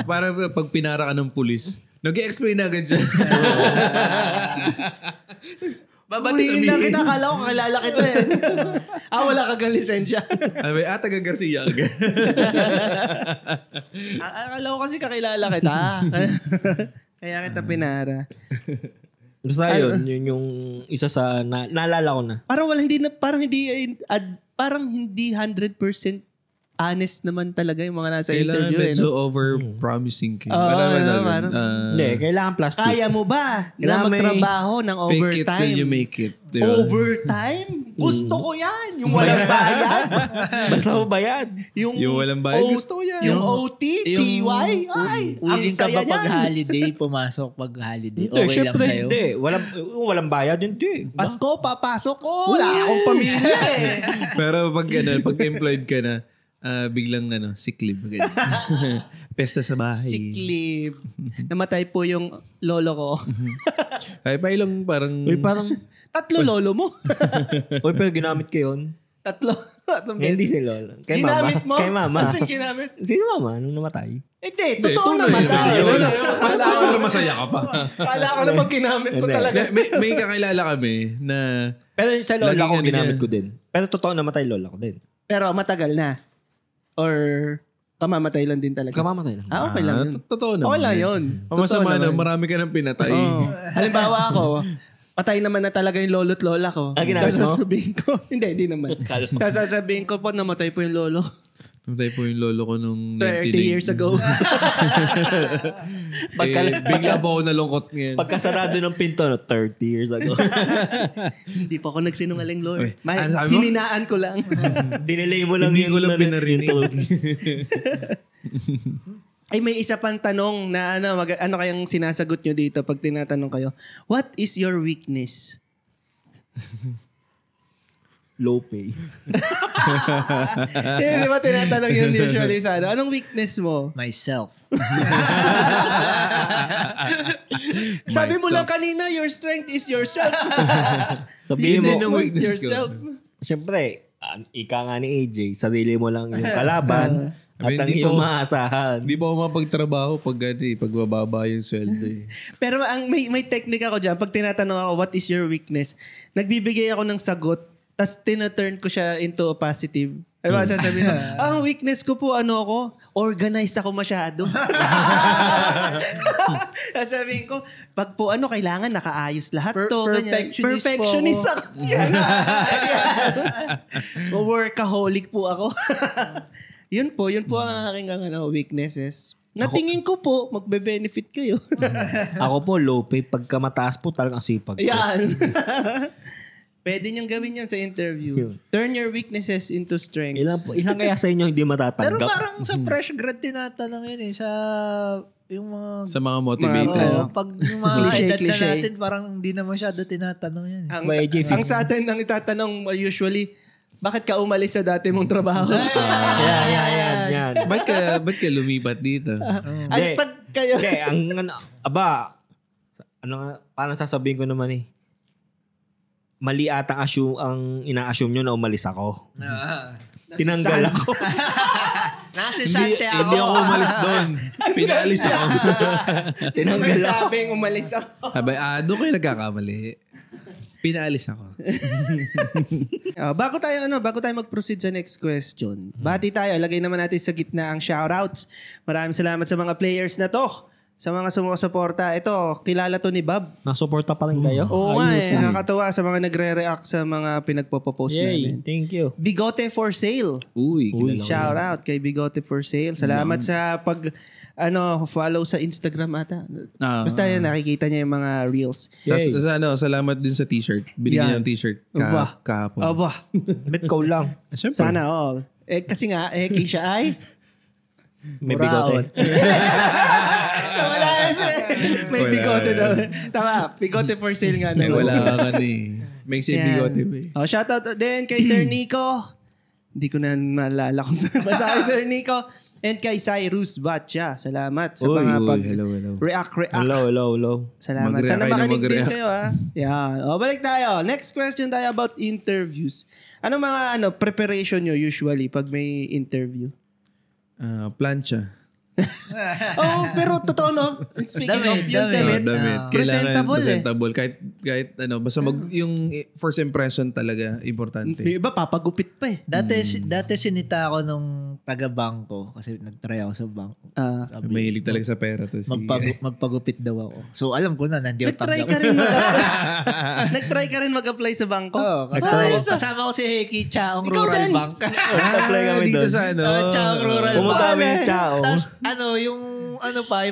Para pag pinara ka ng pulis, nag-explain na agad siya. Babatiin lang kita, akala ko kakilala kita eh. Wala kang lisensya. Taga Garcia agad. Akala ko kasi kakilala kita. Kaya kita pinara. Basta yun yung isa sa, naalala ko na. Parang hindi 100% honest naman talaga yung mga nasa Kailangan interview. medyo over-promising kayo. Hindi, kailangan plastic. Kaya mo ba na magtrabaho ng overtime? Fake it till you make it. Diba? Overtime? Gusto ko yan. Yung walang bayad. Basta mo bayad. Yung walang bayad, gusto ko yan. Yung OT, TY. Ay, ang Willing ka saya ba pag yan. holiday, pumasok pag holiday? Hindi, Okay lang syempre sa'yo? hindi. Walang bayad, hindi. Pasko, papasok ko. Wala akong pamilya eh. Pero pag employed ka na, biglang sick leave. Pesta sa bahay. Sick leave. Namatay po yung lolo ko. Ay, pa ilang parang... Uy, parang, 3 lolo mo. uy, pero ginamit ko yun. 3 Hindi beses. si Lola. Kay Ginamit mama. mo? Kay mama. Saan ginamit? Si mama, nung namatay. Hindi, totoo naman. Pero masaya ka pa. Kala ko naman ginamit ko Hindi. talaga. may kakilala kami na... Pero sa lola Laging ko, ano ginamit niya. ko din. Pero totoo, namatay lola ko din. Pero matagal na. Or kamamatay lang din talaga. Kamamatay lang. Okay lang yun. Totoo naman. Okay lang yun. Masama Totoo na, naman. marami ka ng pinatay. Oo. Halimbawa ako, patay naman na talaga yung lolo't lola ko. Ginamit mo? Sasabihin ko, hindi naman. Sasabihin ko po, namatay po yung lolo. Namatay po yung lolo ko nung 30 years ago. Bigla po ako nalungkot ngayon. Pagkasarado ng pinto, 30 years ago. Hindi pa ako nagsinungaling, Lord. Uy, ano sabi mo? Hininaan ko lang. Dinelay mo lang Hindi ko lang yung pinarinig. Ay, may isa pang tanong na ano kayang sinasagot nyo dito pag tinatanong kayo. What is your weakness? low pay. Di ba tinatanong yun usually sa ano? Anong weakness mo? Myself. Sabi mo lang kanina, your strength is yourself. Sabihin mo, Yun din ang weakness ko. yourself. siyempre, ika nga ni AJ, sarili mo lang yung kalaban at ang iyong maasahan. Hindi ba ako mapagtrabaho pag pagbababa yung sweldo eh. Pero may technique ako dyan. Pag tinatanong ako, what is your weakness? Nagbibigay ako ng sagot, tas tina-turn ko siya into a positive. Ano ba sasabihin ko? Ang weakness ko po, organized ako masyado. Sasabihin ko, pag po kailangan nakaayos lahat to. Perfectionist po ako. Workaholic po ako. Yun po ang aking weaknesses. Natingin ko po, magbe-benefit kayo. Ako po, low pay. Pagka mataas po, talagang sipag. Yan. Pwede niyang gawin yan sa interview. Turn your weaknesses into strengths. Ilan kaya sa inyo hindi matatanggap? Pero parang sa fresh grad tinatanong yun sa yung mga... Sa mga motivated. Pag yung mga edad na natin, parang hindi na masyado tinatanong yan. Ang sa atin, ang itatanong usually, bakit ka umalis sa dati mong trabaho? Yan. Ba't ka lumipat dito? Ay, pag kayo... Parang sasabihin ko naman mali ata ang ina-assume nyo na umalis ako. Tinanggal ako. Nasisante ako. Hindi ako umalis doon. Pinaalis ako. Tinanggal ako. Sabing umalis ako. Sabay, doon kayo nagkakamali. Pinaalis ako. Bago tayo mag-proceed sa next question. Bati tayo. Lagay naman natin sa gitna ang shoutouts. Maraming salamat sa mga players na to. Sa mga sumusuporta. Ito, kilala to ni Bob. Nasuporta pa rin kayo? Oo nga nakakatawa sa mga nagre-react sa mga pinagpo-post namin. Thank you. Bigote for Sale. Uy, Shout out kay Bigote for Sale. Salamat sa follow sa Instagram ata. Basta yan, nakikita niya yung mga reels. Salamat din sa t-shirt. Binigyan niya ng t-shirt kahapon. Aba. Bet ko lang. Sana all. Kasi nga, Keisha ay... May bigote. May bigote daw. Tama, bigote for sale nga. Wala ka May say bigote ba shoutout din kay Sir Nico. Hindi ko na maalala kung saan. Basta kay Sir Nico. And kay Cyrus Batcha. Salamat sa mga react. Hello. Salamat. Sana makinig din kayo Yan. Balik tayo. Next question tayo about interviews. Ano mga preparation nyo usually pag may interview? Plancha. Pero totoo speaking of yung damit. Presentable. Kahit basta yung first impression talaga importante. Yung iba papagupit pa Dati sinita ako nung taga-bangko kasi nag-try ako sa bangko. Mahilig talaga sa pera to. Magpagupit daw ako. So alam ko na nandiyan Nag-try ka rin mag-apply sa bangko? Oo. Kasama ko si Heki Chaong Rural Bank. Apply kami dito doon. sa Chaong Rural Bank. Pumunta kami yung Chaong. Tapos yung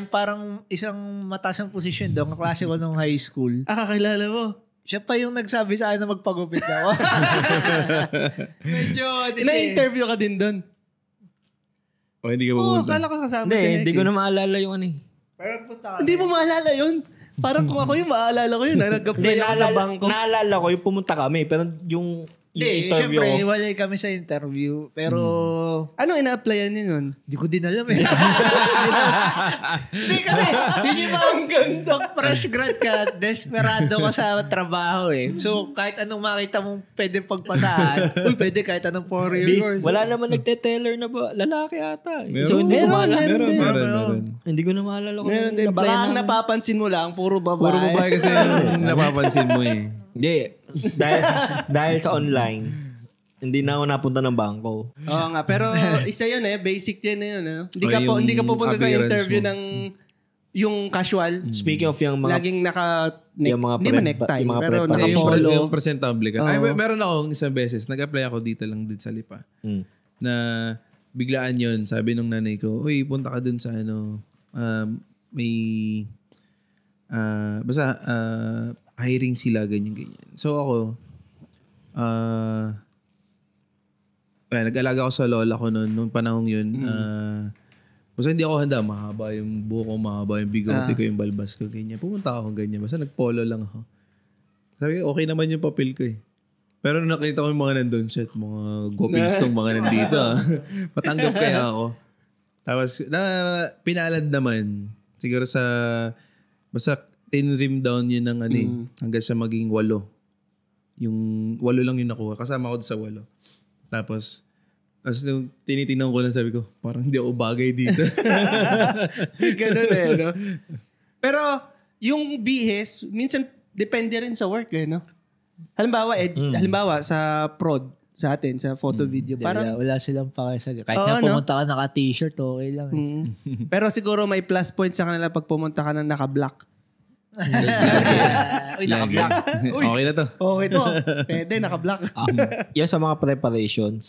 parang isang matasang posisyon doon, kaklase ko nung high school. Kakilala mo? Siya pa yung nagsabi sa akin na magpagupit ako. Medyo, na-interview ka din doon? O hindi ka pumunta? Akala ko kasama siya. Hindi ko na maalala yung Pero punta ka. Hindi mo maalala yun? Parang kung ako yung maalala ko yun. Nag-apply ako sa bangko. Naalala ko yung pumunta kami, pero yung interview. Siyempre, walay kami sa interview. Pero... Anong ina-applyan niyo nun? Hindi ko din alam Hindi kasi, yun yung mga fresh grad ka, desperado ka sa trabaho So, kahit anong makita mong pwede pagpasahan, pwede kahit anong 4-year course. Wala naman nagte-teller na ba? Lalaki ata. Meron. So, hindi ko maalala. Meron. Hindi ko na maalala kung Meron din. Baka ang napapansin mo lang, puro babae. Puro babae kasi yung napapansin mo Hindi. Dahil sa online, hindi na ako napunta ng bangko. Oo nga, pero isa yun basic yun Hindi ka pupunta sa interview ng yung casual. Speaking of yung mga... Laging yung mga hindi man necktie, yung mga pero prep- naka-polo. Yung presentable ka. Meron akong isang beses, nag-apply ako dito lang din sa Lipa. Na biglaan yun, sabi nung nanay ko, uy, punta ka dun sa may... basta... hiring sila, ganyan. So ako, nag-alaga ako sa lola ko nung panahong yun. Basta hindi ako handa. Mahaba yung buhok ko, mahaba yung bigote ko, yung balbas ko, ganyan. Pumunta ako ganyan. Basta nagpolo lang ako. Sabi ko, okay naman yung papel ko Pero nung nakita ko yung mga nandun, shit, mga gopings tong mga nandito. Patanggap kaya ako. Tapos, pinalad naman. Siguro basta 10 rim down yun ng hanggang sa maging 8. Yung 8 lang yung nakuha. Kasama ko sa 8. Tapos nung tinitingnan ko lang, sabi ko, parang hindi ako bagay dito. Ganun no? Pero, yung bihis, minsan, depende rin sa work no? Halimbawa, sa prod, sa atin, sa photo video, parang... Wala silang pakisag. Kahit na pumunta ka naka-t-shirt, okay lang. Pero siguro may plus point sa kanila pag pumunta ka ng naka-black. Uy, naka-black. Okay na to. Okay to. Pwede, naka-black. Yan sa mga preparations,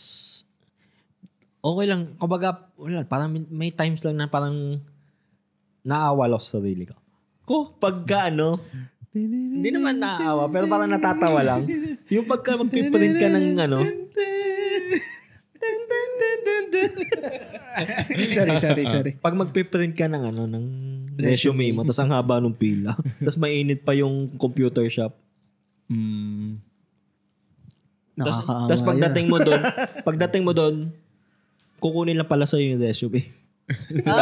okay lang. Kumbaga, parang may times lang na parang naawa ako sa sarili ko. Pagka hindi naman naaawa, pero parang natatawa lang. Yung pagka magpiprint ka ng Sorry. Pag magpiprint ka ng ng resume mo, tapos ang haba ng pila, tapos mainit pa yung computer shop. Nakakaawa. Tapos pagdating mo doon, kukunin lang pala sa'yo yung resume. Ganun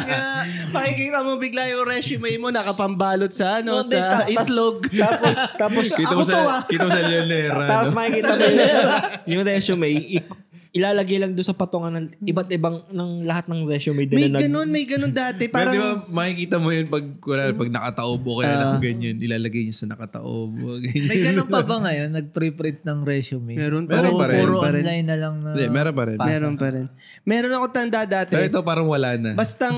nga. Makikita mo bigla yung resume mo nakapambalot sa sa itlog. Tapos Kita mo sa Leonera. Tapos makikita mo yung resume, ilalagay lang doon sa patungan ng iba't ibang ng lahat ng resume din. May ganun dati. Pero Parang, di ba makikita mo yun pag nakataob o kaya ganyan, ilalagay niya sa nakataob. May ganun pa ba ngayon? Nag-preprint ng resume? Meron pa rin. Puro online na lang na... Hindi, meron pa rin. meron pa rin. Meron ako tanda dati. Pero ito parang wala na. Basta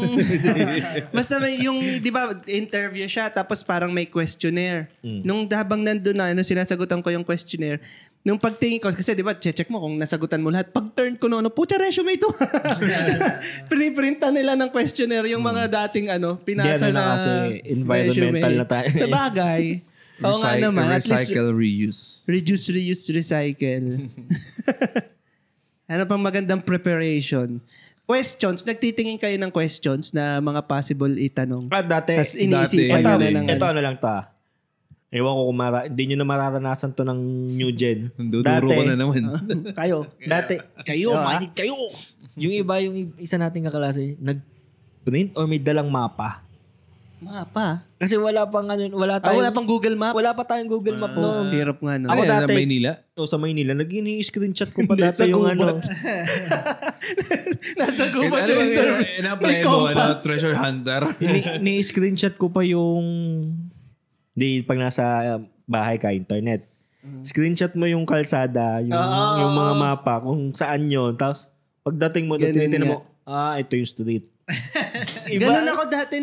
may yung, di ba, interview siya, tapos parang may questionnaire. Nung habang nandun na, sinasagutan ko yung questionnaire, nung pagtingin ko, kasi di ba, check mo kung nasagutan mo lahat. Pag turn ko pucha, resume ito. Piniprintan nila ng questionnaire yung mga dating pinasa na kasi environmental resume. na tayo. Sa bagay. Oo nga naman. At least, Recycle, reuse. reuse, recycle. Ano pang magandang preparation? Questions. Nagtitingin kayo ng questions na mga possible itanong. Dati. Tapos iniisipan nyo na ng Ito lang ta. Ewan ko kung hindi nyo na mararanasan to ng new gen. Duduro ko na naman. kayo. Dati. Kayo, manig kayo! Yung isa nating kaklase, nag-print or may dalang mapa. Mapa? Kasi wala pang wala pang Google Maps? Wala pa tayong Google Map no. Hirap nga no. Ako dati. Sa Maynila? Sa Maynila. Nag-screenshot ko pa dati yung Nasa gubat Ano yung bang ina-apply mo? Treasure Hunter? Ni-screenshot ko pa yung pag nasa bahay ka, internet. Screenshot mo yung kalsada, yung mga mapa, kung saan yun. Tapos, pagdating mo, tinitin mo, ito yung street. Ganun ako dati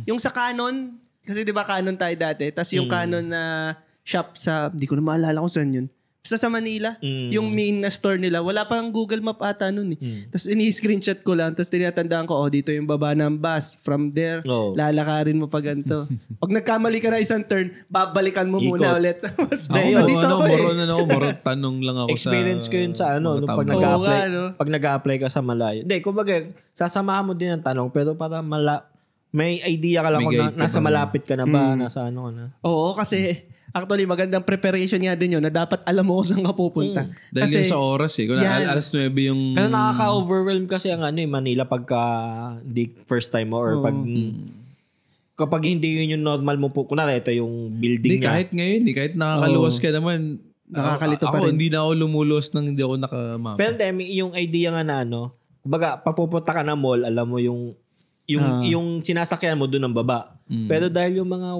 yung sa Canon, kasi di ba Canon tayo dati, tapos yung Canon na shop sa, hindi ko na maalala kung saan yun. Basta sa Manila, yung main na store nila, wala pang Google Map ata nun eh. Tapos ini-screenshot ko lang, tapos tinatandaan ko, dito yung baba ng bus. From there, lalakarin mo pa ganito. Pag nagkamali ka na isang turn, babalikan mo muna ulit. Tapos, dito ako Moron tanong lang ako experience ko yun sa pag nag-a-apply ka sa malayo. Hindi, kumbaga, sasamahan mo din ang tanong, pero para may idea ka lang kung nasa malapit ka na ba, nasa ano ka na. Oo, kasi actually, magandang preparation nga din yun na dapat alam mo kung saan ka pupunta. Dahil kasi, sa oras kung alas 9 yung... Kasi nakaka-overwhelm kasi ang Manila pagka first time mo or kapag hindi yun yung normal mo po. Kunwari, ito yung building niya. Kahit ngayon, kahit nakakaluwas ka naman, nakakalito pa rin. Hindi na ako lumuluwas nang hindi ako nakamapa. Pero yung idea nga na kumbaga, papupunta ka na mall, alam mo yung sinasakyan mo doon ng baba. Pero dahil yung mga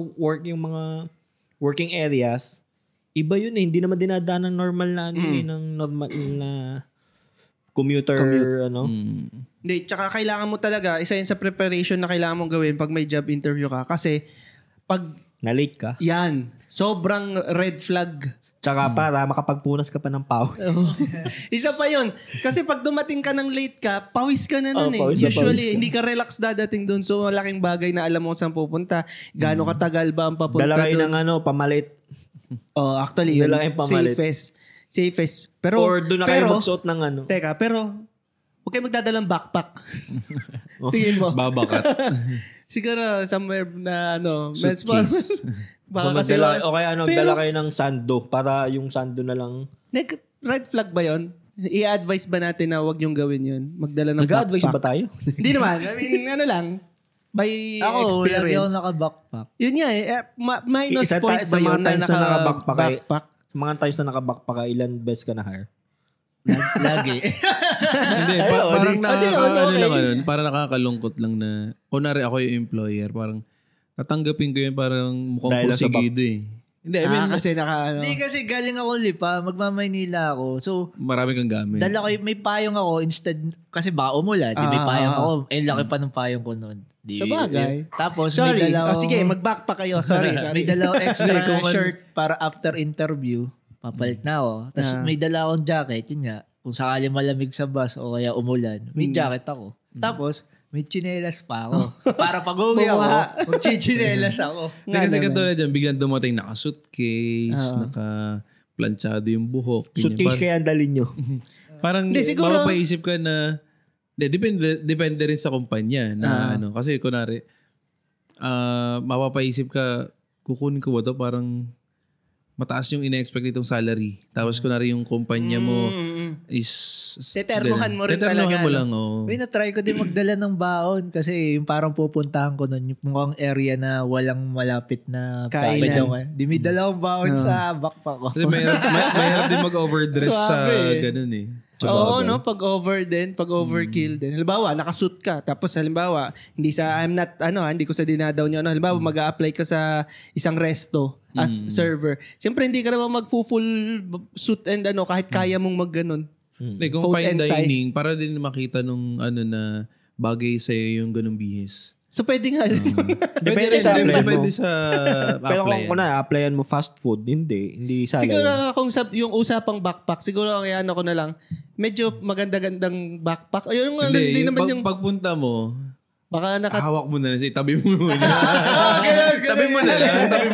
working areas, iba yun eh. Hindi naman dinadaan ng normal na ng normal na commuter. Hindi, tsaka kailangan mo talaga, isa yun sa preparation na kailangan mong gawin pag may job interview ka. Kasi pag na-late ka. Yan. Sobrang red flag. Tsaka para makapagpunas ka pa ng pawis. Isa pa yun. Kasi pag dumating ka ng late ka, pawis ka na nun Usually, hindi ka relax dadating dun. So, malaking bagay na alam mo saan pupunta. Gaano katagal ba ang papunta dala kayo ng pamalit. Actually, yun. Pamalit. Safest. Pero, or doon na kayo magsuot ng Teka, pero, huwag kayo magdadalang backpack. Tingin mo. Babakat. Siguro, somewhere na, Suitcase. Baka So, kasi... o kaya magdala kayo ng sando para yung sando na lang. Red flag ba yon? I-advise ba natin na wag yung gawin yun? Magdala ng Nag-advise backpack? ba tayo? Hindi naman. I mean, ano lang. By Ako, lagi ako experience. naka-backpack. Yun nga eh. Minus Isa point sa ba mga yun na times na naka-backpack? Sa mga times na naka-backpack ka, ilan best ka na hire? Lagi. Hindi, parang okay. parang nakakalungkot lang na, kunwari ako yung employer, parang tatanggapin ko yun parang mukhang Dahil sa porsigido eh. Hindi, I mean, Kasi Hindi kasi galing ako Lipa, magmamaynila ako. So, marami kang gamit. dala ko, may payong ako instead, kasi baka umulan, di may payong ako. Laki pa ng payong ko noon. Sa bagay. Tapos Sorry. may dala Sige, mag-backpack kayo. Sorry. may dala akong extra Hindi, kung shirt para after interview. Papalit na ako. Tapos may dala akong jacket. Yun nga, kung sakali malamig sa bus o kaya umulan, may jacket ako. Tapos, may tsinelas pa ako. Para pag-uwi ako, magchichinelas ako. Hindi kasi katulad yan, biglang dumating naka-suitcase, naka-planchado yung buhok. Suitcase kaya ang dalhin nyo. Parang Hindi, siguro- mapapaisip ka na, depende rin sa kumpanya na kasi kunwari, mapapaisip ka, kukunin ko ba to parang mataas yung ina-expect itong salary. Tapos kunwari yung kumpanya mo is... Teternuhan mo rin Teternuhan talaga, mo no? lang, oh. Uy, na-try ko din magdala ng baon kasi yung parang pupuntahan ko nun, yung mukhang area na walang malapit na Kainan. pwede. Di may dala akong baon sa backpack ko. Kasi mahirap din mag-overdress sa Suwabe. ganun eh. Oo, no? Pag overkill din. Halimbawa, nakasuit ka. Tapos halimbawa, hindi ko sa dinadaw niyo. Halimbawa, mag-a-apply ka sa isang resto as server. Siyempre, hindi ka naman mag-full suit and kahit kaya mong mag-ganon. Hindi, kung Coat fine and tie. dining, para din makita nung na bagay sa'yo yung ganung bihis. So, pwede nga. Depende sa apply mo. Depende sa Pero apply. kung applyan mo fast food, hindi salary. Siguro kung yung usapang backpack, siguro ang ano ko na lang, medyo maganda-gandang backpack. Ayun nga, hindi naman yung... Pagpunta mo, Baka hawak mo na lang siya, tabi mo muna. Tabi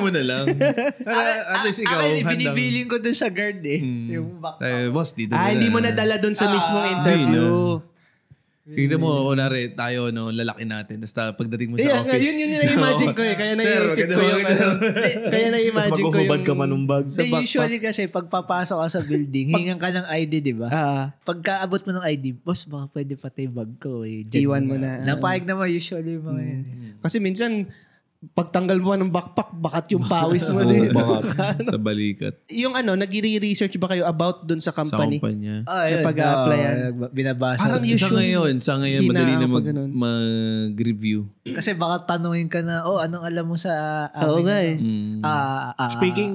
mo na lang. Para at least ikaw, handang. Binibiling ko dun sa guard yung backpack. Boss, dito mo na. hindi mo nadala dun sa mismong interview. Tingnan mo, kunwari tayo, lalaki natin. Tapos pagdating mo sa office. Yun yung na-imagine ko eh. Kaya na-iisip ko yung kaya na-imagine ko yung... maghubad ka manumbag. Usually kasi, pagpapasok ka sa building, hingan ka ng ID, di ba? Pagkaabot mo ng ID, boss, baka pwede pati bag ko. Iwan mo na. Napahig naman usually mga yan. Kasi minsan, pagtanggal mo ng backpack, bakat yung pawis mo din. Sa balikat. Yung nagre-research ba kayo about dun sa Sa company? kumpanya. Yung pag-a-applyan. Binabasa. Parang Sa ngayon, madali na ganun. mag-review. Kasi baka tanungin ka na, anong alam mo sa Oo nga eh. Speaking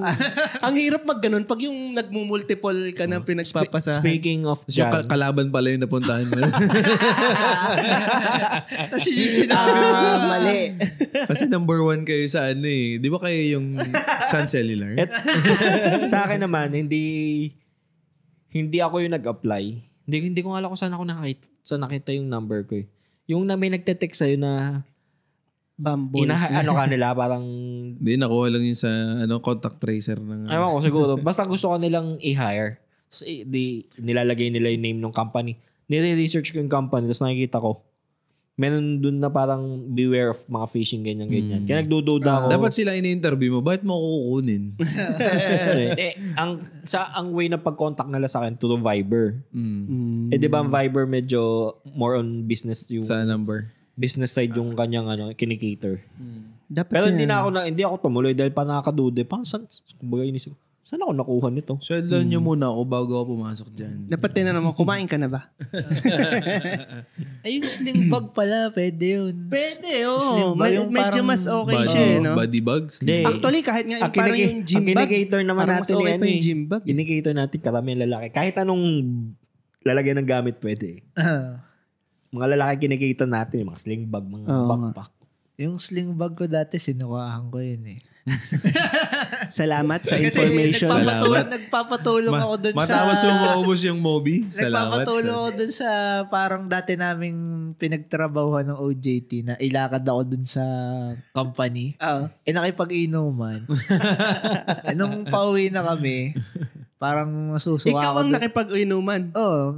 Ang hirap mag-ganun pag yung nagmumultiple ka ng pinagpapasahan. speaking of Yung Jan, kalaban pala yung napuntahan mo. Kasi yung sinabi mo. Mali. Kasi number 1 kayo sa Di ba kayo yung Sun Cellular? sa akin naman, hindi ako yung nag-apply. Hindi ko alam kung saan nakita yung number ko eh. Yung may nagte-text sa'yo na Bambol. kanila parang Hindi, nakuha lang yun sa contact tracer. ewan ko siguro. Basta gusto ko nilang i-hire. So, nilalagay nila yung name ng company. Nire-research ko yung company tapos nakikita ko meron dun na parang beware of mga phishing ganyan. Kaya nagdududa ako. Dapat sila ini-interview mo. Bakit mo kukunin? ang way na pag-contact nila sa akin through Viber. Di ba ang Viber medyo more on business yung Sa number. business side yung kanyang kinikater. Dapat Pero hindi ako tumuloy dahil pa nakakadude. Kumbaga inisip ko, saan ako nakuha nito? Sweldoan nyo muna ako bago ako pumasok dyan. Dapat tinanong mo, kumain ka na ba? Ay, yung sling bag pala, pwede yun. Pwede, Slim bag, yung medyo parang mas okay siya, no? Body bags. Hindi. Actually, kahit nga parang yung gym ang bag. kinikater naman parang natin mas okay pa yung eh. gym bag. Kinikater natin karamihan lalaki. Kahit anong lalagyan ng gamit pwede. Mga lalaki kinikater natin, mga sling bag, mga backpack. Yung sling bag ko dati, sinukahan ko yun eh. Salamat sa information. Nagpapatulong ako dun sa... Matapos mo maubos yung Moby. Salamat. Nagpapatulong ako dun sa parang dati naming pinagtrabahuhan ng OJT na ilakad ako dun sa company. Nakipag-inuman. Nung pauwi na kami, parang masusuka Ikaw ako. ang nakipag-inuman.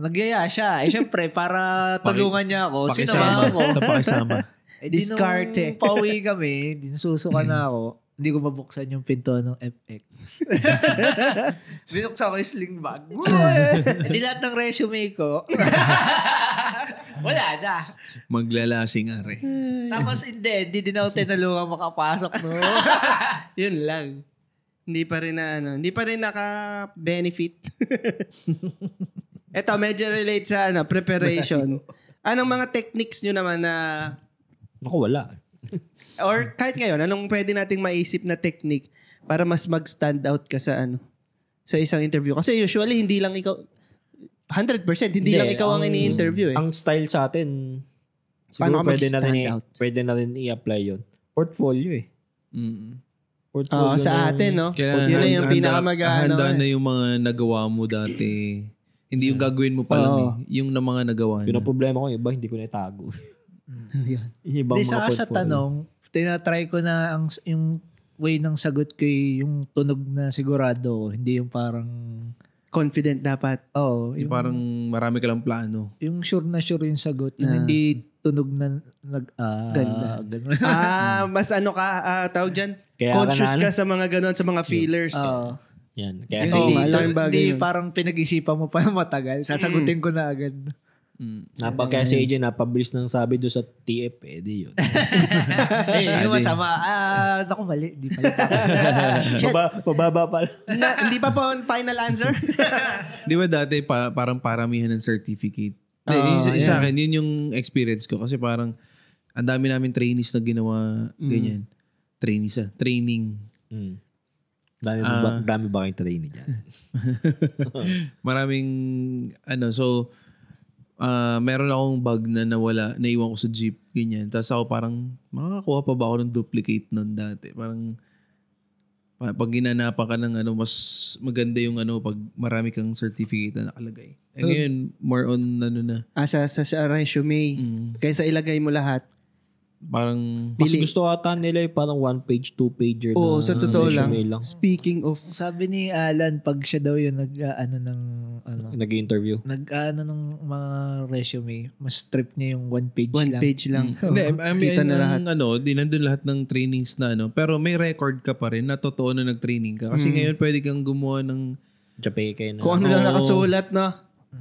Nagyaya siya. Syempre, para tulungan niya ako, Pakisama. sinamahan ko. Sa pakisama. Diskarte. Nung pauwi kami, dinsusuka na ako. hindi ko mabuksan yung pintuan ng FX. Binuksan ko yung sling bag. Hindi lahat ng resume ko. Wala na. Maglalasing are. Tapos hindi din ako tinulungan makapasok, no? Yun lang. Hindi pa rin naka-benefit. Ito, medyo relate sa preparation. Anong mga techniques nyo naman na... Ako wala. Or kahit ngayon, anong pwede nating maisip na technique para mas mag-stand out ka sa sa isang interview? Kasi usually, hindi lang ikaw... 100% hindi lang ikaw ang ini-interview eh. Ang style sa atin, Paano siguro ka mag-stand out? Pwede na rin i-apply yun. Portfolio eh. Portfolio sa atin, no? Kailangan Yun na yung pinakamagano. handa na yung mga nagawa mo dati. Hindi yung gagawin mo pa lang eh. Yung na mga nagawa Yun na. ang problema ko, yung iba hindi ko na itago. Ibang Hindi, mga sa portfolio. tanong, tinatry ko na yung way ng sagot ko yung tunog na sigurado ko. Hindi yung parang... Confident dapat. Oo. Yung parang marami ka lang plano. Yung sure na sure yung sagot. Yung hindi tunog na Ganda. ganun. Mas tawag dyan? Kaya Conscious ka na, ka sa mga ganon, sa mga feelers. Oo. Yan. Kaya Yung hindi, malaking bagay hindi yun. parang pinag-isipan mo pa matagal. Sasagutin ko na agad. kaya si AJ napabilis ng sabi doon sa TF, di yun. Yung masama. Naku, mali. Di pala. Pababa pala. Hindi pa po final answer? Di ba dati parang paramihan ng certificate? Sa akin, yun yung experience ko. Kasi parang ang dami namin trainees na ginawa ganyan. Training. Dami ba kayong training dyan? Maraming meron akong bag na nawala, naiwan ko sa jeep, ganyan. Tapos ako parang, makakakuha pa ba ako ng duplicate nun dati? Parang, pag ginanapan ka ng mas maganda yung pag marami kang certificate na nakalagay. Ngayon, more on na. Sa resume. Kaysa ilagay mo lahat. Parang, Mas gusto ata nila yung parang 1-page, 2-pager na Oo, sa totoo lang. resume lang. Speaking of... Sabi ni Alan, pag siya daw yung Nag-interview. ng mga resume, mas trip niya yung one page One lang. page lang. hindi, I mean, Kita na lahat. di nandun lahat ng trainings na pero may record ka pa rin na totoo na nag-training ka. Kasi ngayon pwede kang gumawa ng... Japeke na. Kung ano lang nakasulat, no?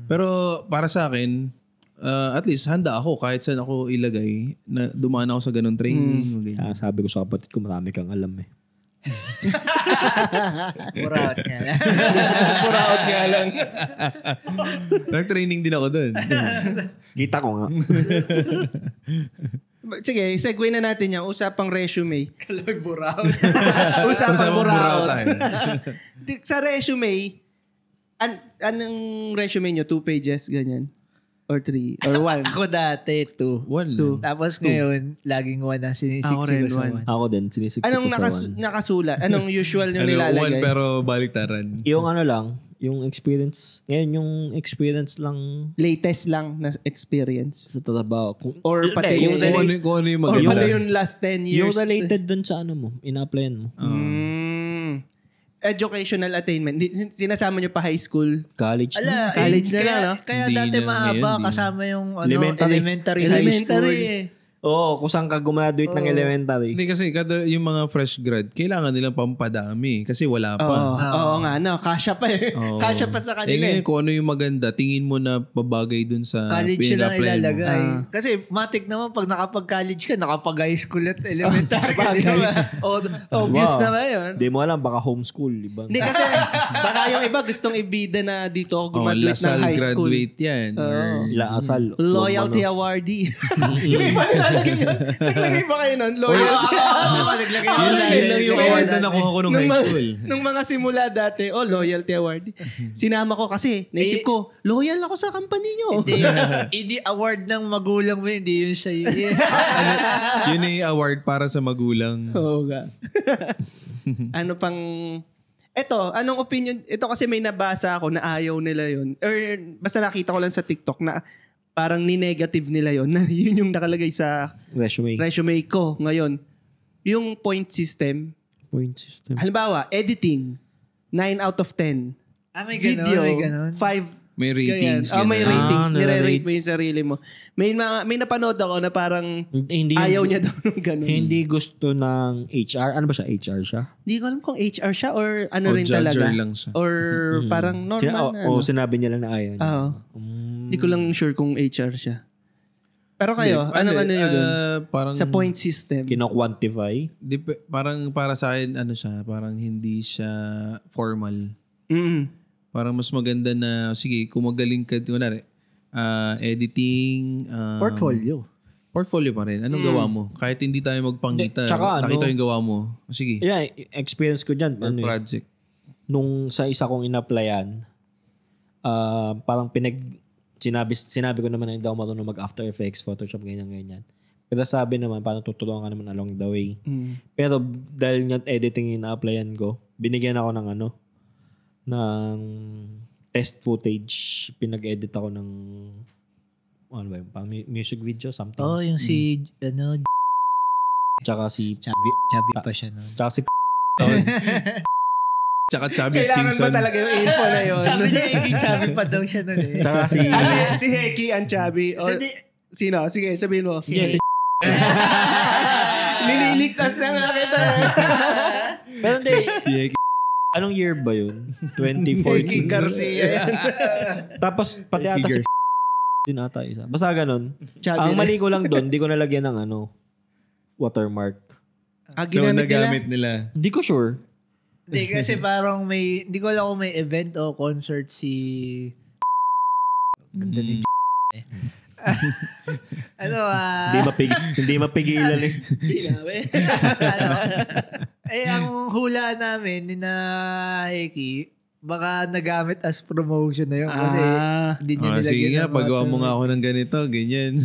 Pero para sa akin, at least handa ako kahit saan ako ilagay na dumaan ako sa ganung training. Kaya sabi ko sa kapatid ko, marami kang alam eh. Puraot niya lang. Puraot nga lang. Nag-training din ako doon. Kita ko nga. Sige, segue na natin yan. Usapang resume. Kalawag buraot. Usapang buraot. tayo. Sa resume, anong resume nyo? 2 pages, ganyan? Or 3? Or 1? Ako dati, 2. One lang. Tapos ngayon, laging 1 na sinisiksik Ako rin, ko sa one. 1. Ako din, sinisiksik Anong ko sa one. nakasulat? Anong usual nyo One nilalagay? pero baliktaran. Yung lang, yung experience. Ngayon, yung experience lang Latest lang na experience. sa trabaho. Or pati yung Kung ano yung or maganda. pati yung last 10 years. yung related dun sa mo, ina-applyan mo. Educational attainment. Sinasama nyo pa high school? College na. College na lang, no? Kaya Hindi dati na mahaba ngayon, di. kasama yung Elementary. high school. eh. Oo, kung saan ka gumaduate ng elementary. Hindi kasi kada yung mga fresh grad, kailangan nilang pampadami kasi wala pa. Oo nga, no. Kasya pa eh. Oo. Kasya pa sa kanila Ngayon, eh. kung ano yung maganda, tingin mo na babagay dun sa College lang pinag-apply mo. ilalagay. Kasi matik naman pag nakapag-college ka, nakapag-high school at elementary ka. Di ba? Obvious na ba yun? Hindi mo alam, baka homeschool. Ibang. Hindi kasi, baka yung iba gustong ibida na dito ako Oh, gumaduate ng Lasal high school. graduate yan. Or, Laasal. Loyalty awardee. Hindi ba nilalagay yun? Naglagay ba kayo nun? Loyalty. Naglagay yun lang yung award na nakuha ko nung high school. Nung mga simula dati, loyalty award. Sinama ko kasi, naisip ko, loyal ako sa company nyo. Hindi award ng magulang mo, hindi yun siya. Yun yung award para sa magulang. Oo nga. Ano pang... anong opinion? Ito kasi may nabasa ako na ayaw nila yun. Or basta nakita ko lang sa TikTok na parang ni-negative nila yun. Na yun yung nakalagay sa resume ko ngayon. Yung point system. Point system. Halimbawa, editing. 9 out of 10. May ganon, Video, may ganon. 5 May ratings. May ratings. nire-rate. Nire-rate mo yung sarili mo. May napanood ako na parang Hindi ayaw niya daw ng ganun. Hindi gusto ng HR. Ano ba siya? HR siya? Hindi ko alam kung HR siya or ano O rin judger talaga. lang siya. Or parang normal na. Sinabi niya lang na ayaw niya. Oo. Hindi ko lang sure kung HR siya. Pero kayo, ano yun dun? Parang, Sa point system. Kino-quantify? parang para sa akin, siya, parang hindi siya formal. Mm. Parang mas maganda na, sige, kung magaling ka, kunwari, editing. Portfolio pa rin. Anong gawa mo? Kahit hindi tayo magpangita, Tsaka nakita yung gawa mo. Sige. Yeah, experience ko dyan. Project. Nung sa isa kong in-applyan, parang sinabi ko naman na hindi ako marunong mag-After Effects, Photoshop, ganyan. Pero sabi naman, parang tutulungan ka naman along the way. Pero dahil nga editing yung na-applyan ko, binigyan ako ng test footage. Pinag-edit ako ng ano ba yun? Parang music video, something. Oh, yung si, Tsaka si... Chubby pa siya nun. Tsaka si... Tsaka Chubby Kailangan Singson. ba talaga yung info na yun? Sabi niya, chubby pa daw siya nun eh. Tsaka si... si Heki ang chubby. Or, sino? Sige, sabihin mo. Yes, Nililigtas na nga kita. pero hindi. Si Heki. Anong year ba yun? Heki 2014. Garcia. Tapos pati ata si din ata isa. Basta ganun. Chubby Ang na. mali ko lang doon, di ko nalagyan ng watermark. So, nagamit nila. Hindi ko sure. Hindi, kasi parang hindi ko alam kung may event o concert si... Ganda ni Hindi mapigilan eh. Ang hula namin ni na Heki, baka nagamit as promotion na yun kasi hindi niya nilagyan. Sige nga, ng pagawa mo water. nga ako ng ganito, ganyan.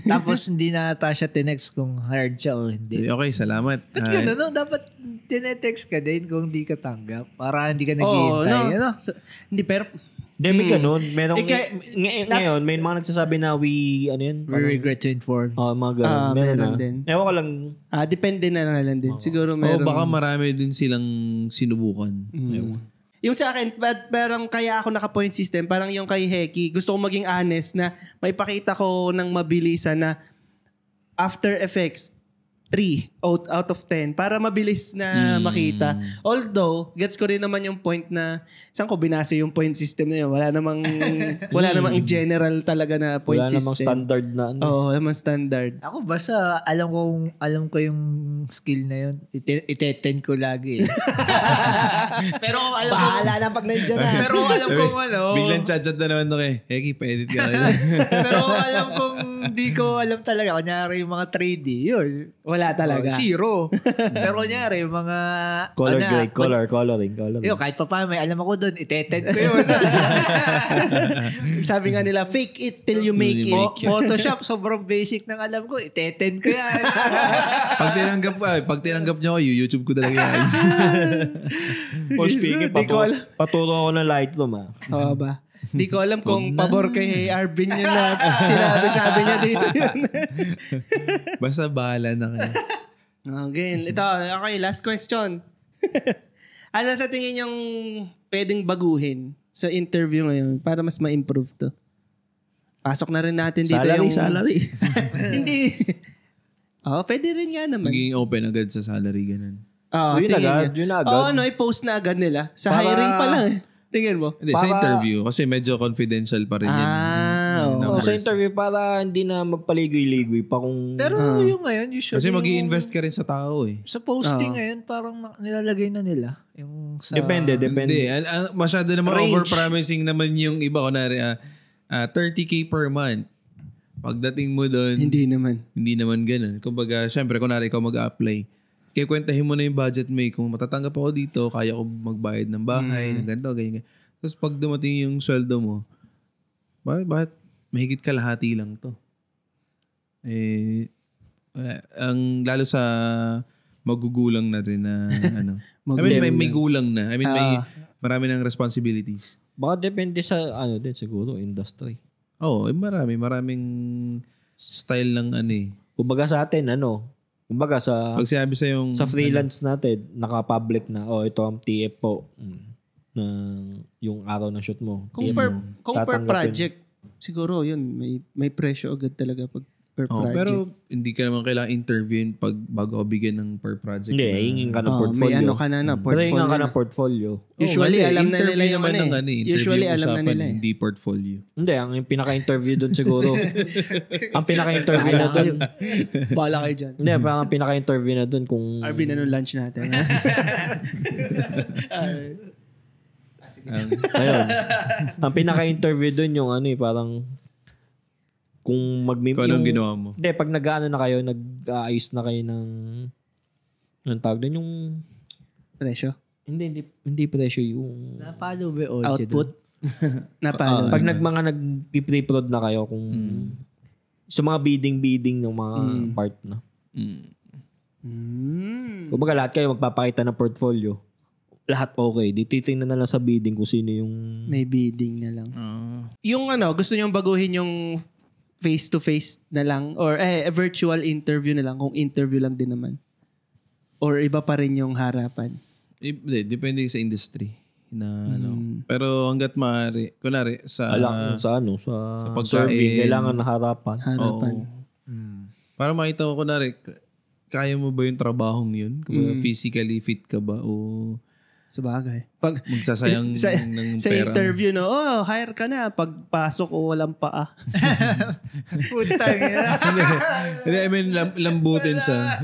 Tapos hindi na ata siya tinext kung hired siya o hindi. Okay, salamat. Ba't gano'n, no? Dapat tinetext ka din kung hindi ka tanggap para hindi ka naghihintay. Ano? Hindi, pero May ganun. Merong, ngayon, may mga nagsasabi na we regret to inform. mga ganun. meron din. Ewan ko lang. depende na lang din. Siguro meron. Baka marami din silang sinubukan. Yung sa akin, parang kaya ako naka-point system, parang yung kay Heki, gusto ko maging honest na may pakita ko ng mabilisan na After Effects 3 out of 10 para mabilis na makita. Although, gets ko rin naman yung point na saan ko binasa yung point system na yun. Wala namang general talaga na point Wala system. namang standard na ano. Oo, wala namang standard. Ako basta alam ko yung skill na yun. Ite-10 ko lagi. Pero alam ko Bahala na pag nandiyan na. pero alam kong Biglang chat-chat na naman ako eh. Heki, pa-edit ka. pero alam kong di ko alam talaga. Kunyari yung mga 3D, yun. Wala talaga. Zero. Pero kunyari yung mga... Color grade, coloring. Yun, kahit pa paano, may alam ako doon. Ite-10 ko yun. Sabi nga nila, fake it till you make it. Photoshop, sobrang basic ng alam ko. Ite-10 ko yan. Pag tinanggap niyo ako, YouTube ko talaga yan. Or speaking, Di ko alam. paturo ako ng Lightroom Oo ba? Di ko alam kung pabor kay Arvin yun na sinabi niya dito yun. Basta bahala na kayo. Okay, okay, last question. Ano sa tingin yung pwedeng baguhin sa interview ngayon para mas ma-improve to? Pasok na rin natin dito salary. Hindi. Pwede rin nga naman. Magiging open agad sa salary, ganun. Yun agad. i-post na agad nila. Sa hiring pa lang. Tingin mo? Hindi, sa interview. Kasi medyo confidential pa rin yan. Sa interview para hindi na magpaligoy-ligoy pa kung... Pero yung ngayon, usually... Kasi mag-i-invest ka rin sa tao eh. Sa posting ngayon, parang nilalagay na nila. Yung sa... Depende. Hindi. Masyado naman over-promising naman yung iba. Kunwari, 30K per month. Pagdating mo doon... Hindi naman ganun. Kumbaga, syempre, kunwari ikaw mag-apply. Kaya kwentahin mo na yung budget mo eh. Kung matatanggap ako dito, kaya ko magbayad ng bahay, ng ganito, ganyan. Tapos pag dumating yung sweldo mo, bakit mahigit kalahati lang to? Lalo sa magugulang na rin na ano. May gulang na. May marami ng responsibilities. Baka depende sa din siguro, industry. Maraming style ng Kumbaga sa atin, kumbaga pag sinabi sa yung sa freelance natin, naka-public na, ito ang TF po. ng yung araw ng shoot mo. Kung per project, siguro yun, may presyo agad talaga pag per project. Pero hindi ka naman kailangan interviewin bago ka bigyan ng per project. Hindi, hingin ka ng portfolio. May ano ka na Pero hingin ka ng portfolio. Usually, alam na nila yung Usually, alam na nila. Hindi portfolio. Hindi, ang pinaka-interview doon siguro. Ang pinaka-interview na doon. Bala kayo dyan. Hindi, ang pinaka-interview na doon kung... Arvin, anong lunch natin? Ayun. Ang pinaka-interview doon yung parang kung kung anong ginawa mo. Hindi, pag nag-ano na kayo, nag-aayos na kayo ng anong tawag doon, yung Presyo? hindi presyo, yung Napalo ba yung Output? Napalo. pag nag-pre-prod na kayo kung sa mga bidding ng mga part na. Kumbaga lahat kayo magpapakita ng portfolio. Lahat okay. Di titingnan na lang sa bidding kung sino yung... May bidding na lang. Yung gusto nyong baguhin yung face-to-face na lang or virtual interview na lang kung interview lang din naman. Or iba pa rin yung harapan. Depende sa industry. Pero hanggat maaari, kunwari sa pag-survey, kailangan na harapan. Para makita mo, kunwari, kaya mo ba yung trabahong yun? Kung physically fit ka ba o Sa bagay. Pag magsasayang ng sa pera. interview, hire ka na. Pagpasok o walang paa. Putang ina. Hindi, I mean, lambutin siya.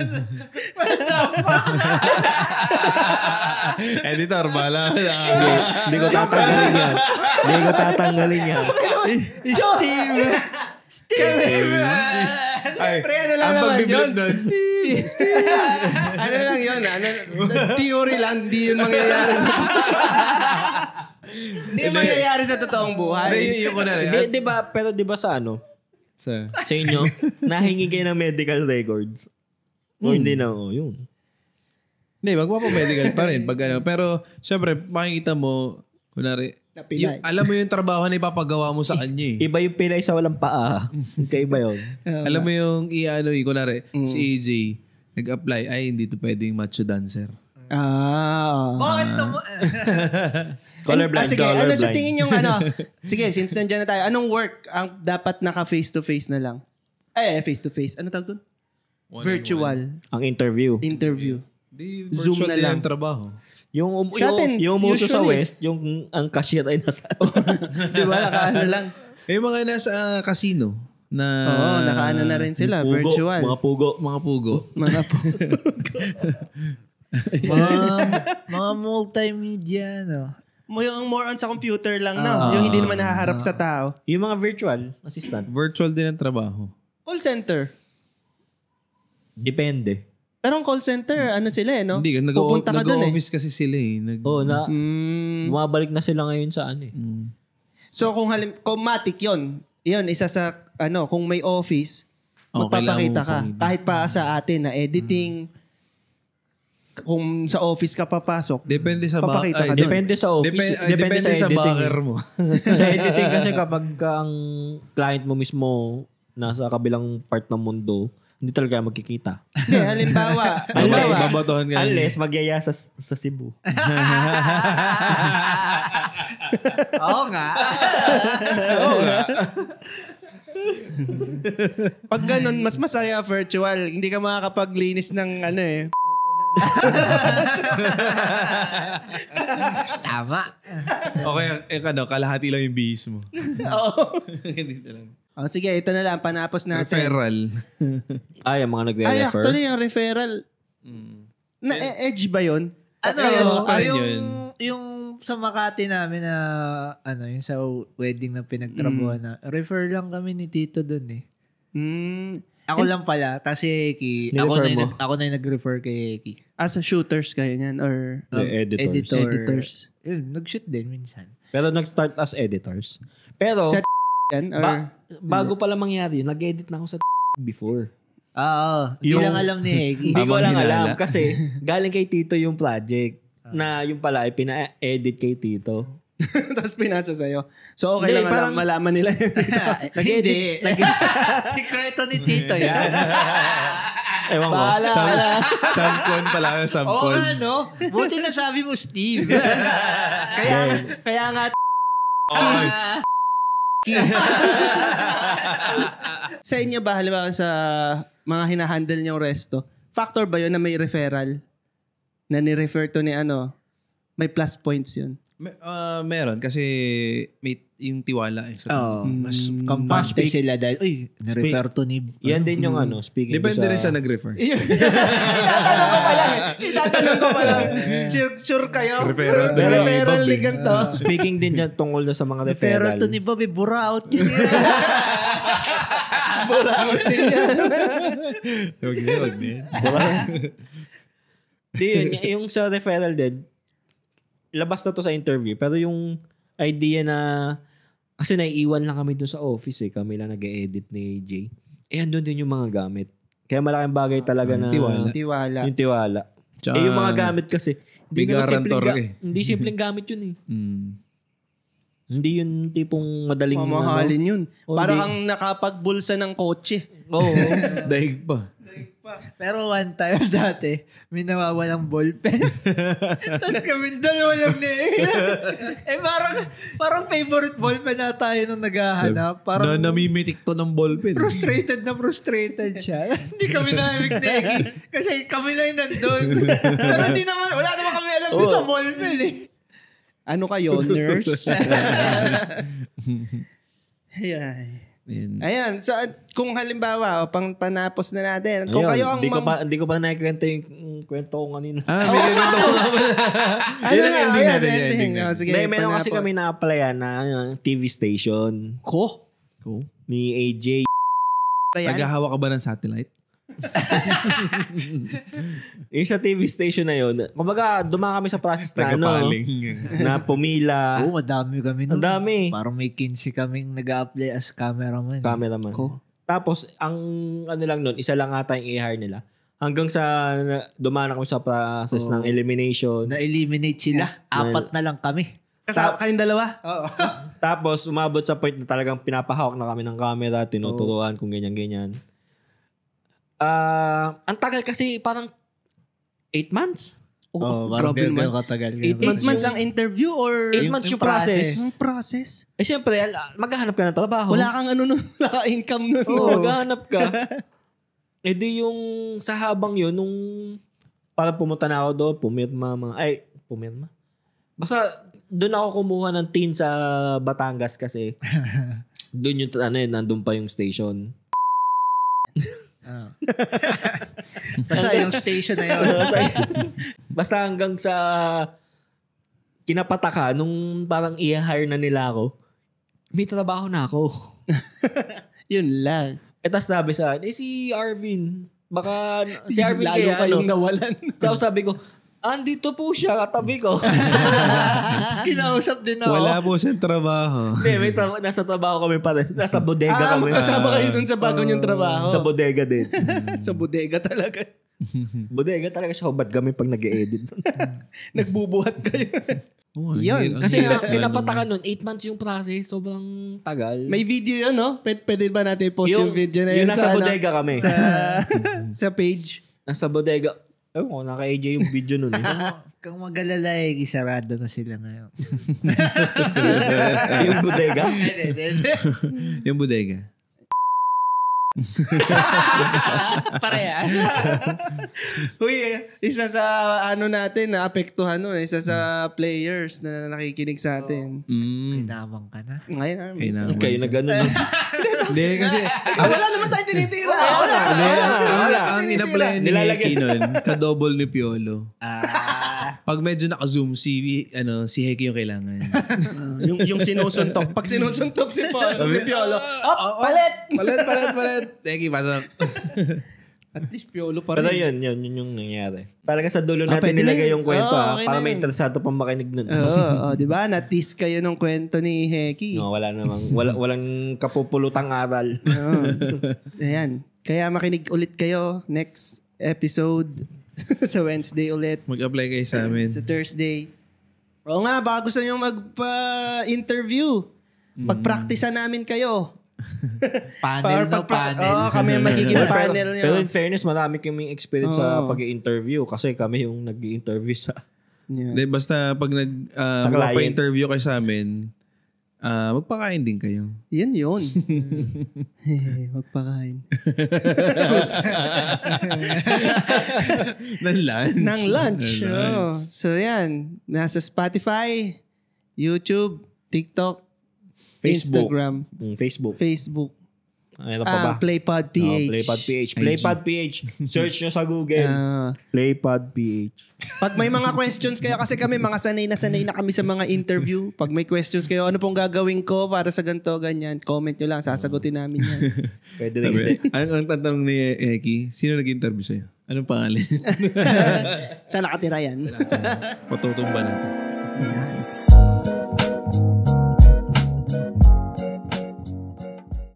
What the fuck? Editor, bala. Hindi ko tatanggalin yan. Steve! Ay, Pre, ano lang ang naman pagbiblip yun? doon, Steve! Ano lang yun? Theory lang. Di yun mangyayari sa Hindi mangyayari sa totoong buhay. Hindi, yung kunwari. Pero di ba sa sa inyo, nahingi kayo ng medical records? O hindi na, yun. Hindi, magpapamedical pa rin. Pero, syempre, makikita mo, kunwari, alam mo yung trabaho na ipapagawa mo sa kanya eh. Iba yung pilay sa walang paa. Kaiba yun. Alam mo yung kunwari, si AJ, nag-apply, ay hindi to pwedeng macho dancer. Bakit naman? Colorblind, sige, colorblind. sa tingin yung sige, since nandyan na tayo, anong work ang dapat naka face-to-face na lang? Face-to-face. Ano tawag doon? Virtual. Ang interview. Interview. Di, Zoom virtual na din lang. ang trabaho. Yung umuso sa usually. West, yung ang cashier ay nasa... Di ba? Nakaano lang. Yung mga nasa casino na... Oo, nakaano na rin sila. Pugo, Virtual. Mga pugo. Mga pugo. Mga Mga multimedia, Yung more on sa computer lang, no? Yung hindi naman nahaharap sa tao. Yung mga virtual assistant. Virtual din ang trabaho. Call center. Depende. Pero ang call center, sila no? Hindi, Pupunta ka dun nag-office kasi sila eh. Bumabalik na sila ngayon sa So kung matik yun, isa sa, kung may office, magpapakita ka. Kahit pa sa atin na editing, kung sa office ka papasok, Depende sa papakita ka dun. Depende sa office. Depende sa editing. backer mo. Sa editing kasi kapag ang client mo mismo nasa kabilang part ng mundo, hindi talaga magkikita. Hindi, halimbawa. Babatohan ka. Unless magyaya sa Cebu. Oo nga. Pag ganun, mas masaya virtual. Hindi ka makakapaglinis ng Tama. Okay, kalahati lang yung bihis mo. Oo. Hindi lang. Sige, ito na lang. Panapos natin. Referral. Yung mga nagre-refer. Actually, yung referral. Na-edge ba yun? Edge pa rin yun. Yung sa Makati namin na, yung sa wedding na pinagtrabuhan na, refer lang kami ni Tito dun eh. Ako lang pala, tapos si Eki. Ako na yung nag-refer kay Eki. As a shooters kayo niyan or Editors. Yun, nag-shoot din minsan. Pero nag-start as editors. Pero, Sa yan? Or, bago pala mangyari, nag-edit na ako sa before. Oo. Hindi lang alam ni Eki. Hindi ko Habang lang hinala. alam kasi galing kay Tito yung project na yung pala ay pina-edit kay Tito. tapos pinasa sa'yo. So okay Hindi, lang parang- malaman nila yun. Hindi. Sikreto ni Tito yan. Ewan ko. Bahala ka na. Samcon pala. Oo nga, no? Buti na sabi mo, Steve. Kaya nga, sa inyo ba, halimbawa sa mga hinahandle niyong resto, factor ba yun na may referral? Na ni-refer to ni may plus points yun? Meron kasi may yung tiwala sa Mas kampante sila dahil, uy, na-refer to ni... Yan din yung speaking Depende sa... rin sa nag-refer. Itatanong ko pala. Sure kayo? Referral to Sa ni referral Bob, ni eh. ganito. Speaking din dyan tungkol na sa mga Referral referral. to ni Bobby, buraot yun. Buraot din yan. Huwag na. Di yun, yung sa referral din, labas na to sa interview, pero yung idea na, kasi naiiwan lang kami doon sa office kami lang nag-edit ni Jay. Andun din yung mga gamit. Kaya malaking bagay talaga na Tiwala. yung tiwala. Tsaka, yung mga gamit kasi, may guarantor hindi simpleng gamit yun Hindi yun tipong madaling Mamahalin yun. Oh, Para hindi. kang nakapagbulsa ng kotse. Oo. Daig pa. Pero one time dati, may nawawalang ballpen. Tapos kami dalawa lang ni parang favorite ballpen na tayo nung naghahanap. Parang namimitik to ng ballpen. frustrated siya. Hindi kami namimik kasi kami lang yung nandun. Pero wala naman kami alam din sa ballpen Ano kayo? Nurse? Ayan. So, kung halimbawa, panapos na natin. Kung kayo ang... Hindi ko pa nakikwento yung kwento ko kanina. May ganito ko pala. Yun ang ending natin. ending. Sige, Meron kasi panapos. kami na-applyan na TV station. Ni AJ. Ayan. Naghahawa ka ba ng satellite? Yung sa TV station na yun, kumbaga dumaan kami sa process na Tagapaling. na pumila. Oo, madami kami nun. Ang dami. Parang may 15 kaming nag-a-apply as cameraman. Cameraman. Tapos, ang lang nun, isa lang ata yung i-hire nila. Hanggang sa dumaan ako sa process ng elimination. Na-eliminate sila. 4 na lang kami. Kasama kayong dalawa? Oo. Tapos, umabot sa point na talagang pinapahawak na kami ng camera, tinuturuan kung ganyan-ganyan. Ang tagal kasi parang 8 months. Parang grabe naman. katagal. 8 8 months ang interview or... 8 months yung process. Ang process? Siyempre, maghahanap ka ng trabaho. Wala kang nun, wala kang income nun. Maghahanap ka. Di yung sa habang yun, nung parang pumunta na ako doon, pumirma. Basta doon ako kumuha ng tin sa Batangas kasi doon yung nandun pa yung station. Basta yung station na yun. Basta hanggang sa kinapataka nung parang i-hire na nila ako, may trabaho na ako. Yun lang. Tas sabi sa akin, si Arvin. Baka si Arvin Lalo kaya kayong nawalan. So sabi ko, andito po siya, katabi ko. Tapos kinausap din ako. Wala po siyang trabaho. Hindi, nasa trabaho kami pa rin. Nasa bodega kami. Kasama kayo dun sa bago niyong trabaho. Sa bodega din. Sa bodega talaga. Bodega talaga siya. Ba't kami pag nag-e-edit? Nagbubuhat kayo. Yun. Kasi pinapatakan nun, 8 months yung process. Sobrang tagal. May video yun, no? Pwede ba natin post yung video na yun? Yung nasa sa, bodega kami. Sa page. Nasa bodega. Ewan ko, naka-AJ yung video nun. Kung mag-alala sarado na sila ngayon. Yung bodega. Yung bodega. Parehas. Uy, isa sa natin na apektuhan nun. Isa sa players na nakikinig sa atin. Kinamang ka na. Ngayon. Kayo na gano'n. Hindi kasi... Wala naman tayo tinitira. Ang in-applyan ni Heki nun, kadouble ni Piolo. Pag medyo naka-zoom, si Heki yung kailangan. yung sinusuntok. Pag sinusuntok si Piolo. Palit! Palit. Heki, pasok. At least Piolo pa Pero rin. yun yung nangyari. Talaga sa dulo natin pwede nilagay na yung kwento okay para na may yun. interesado pang makinig nun. Oo, di ba? Na-tease kayo ng kwento ni Heki. No, wala namang, walang kapupulutang aral. Ayan. Kaya makinig ulit kayo next episode sa Wednesday ulit. Mag-apply kayo sa amin. Sa Thursday. Oo nga, baka gusto nyo magpa-interview. Pag-practicean namin kayo. Panel no, panel. Oo, kami ang magiging panel nyo. Pero in fairness, marami kaming experience sa pag-i-interview kasi kami yung nag-i-interview sa... Hindi, basta pag client. magpapa-interview kayo sa amin, magpakain din kayo. Yan yun. Magpakain. Ng lunch. Ng lunch. Oh. So yan, nasa Spotify, YouTube, TikTok, Facebook. Instagram, Facebook. Ano pa ba? Playpod PH. Playpod PH. Playpod PH. Search nyo sa Google. Playpod PH. Pag may mga questions kayo, kasi kami mga sanay na kami sa mga interview. Pag may questions kayo, ano pong gagawin ko para sa ganito, ganyan, comment nyo lang, sasagutin namin yan. Pwede rin hindi. Ang tatanong ni Eki, sino nag-interview sa'yo? Anong pangalan? Saan nakatira yan? Patutumba natin. Yan.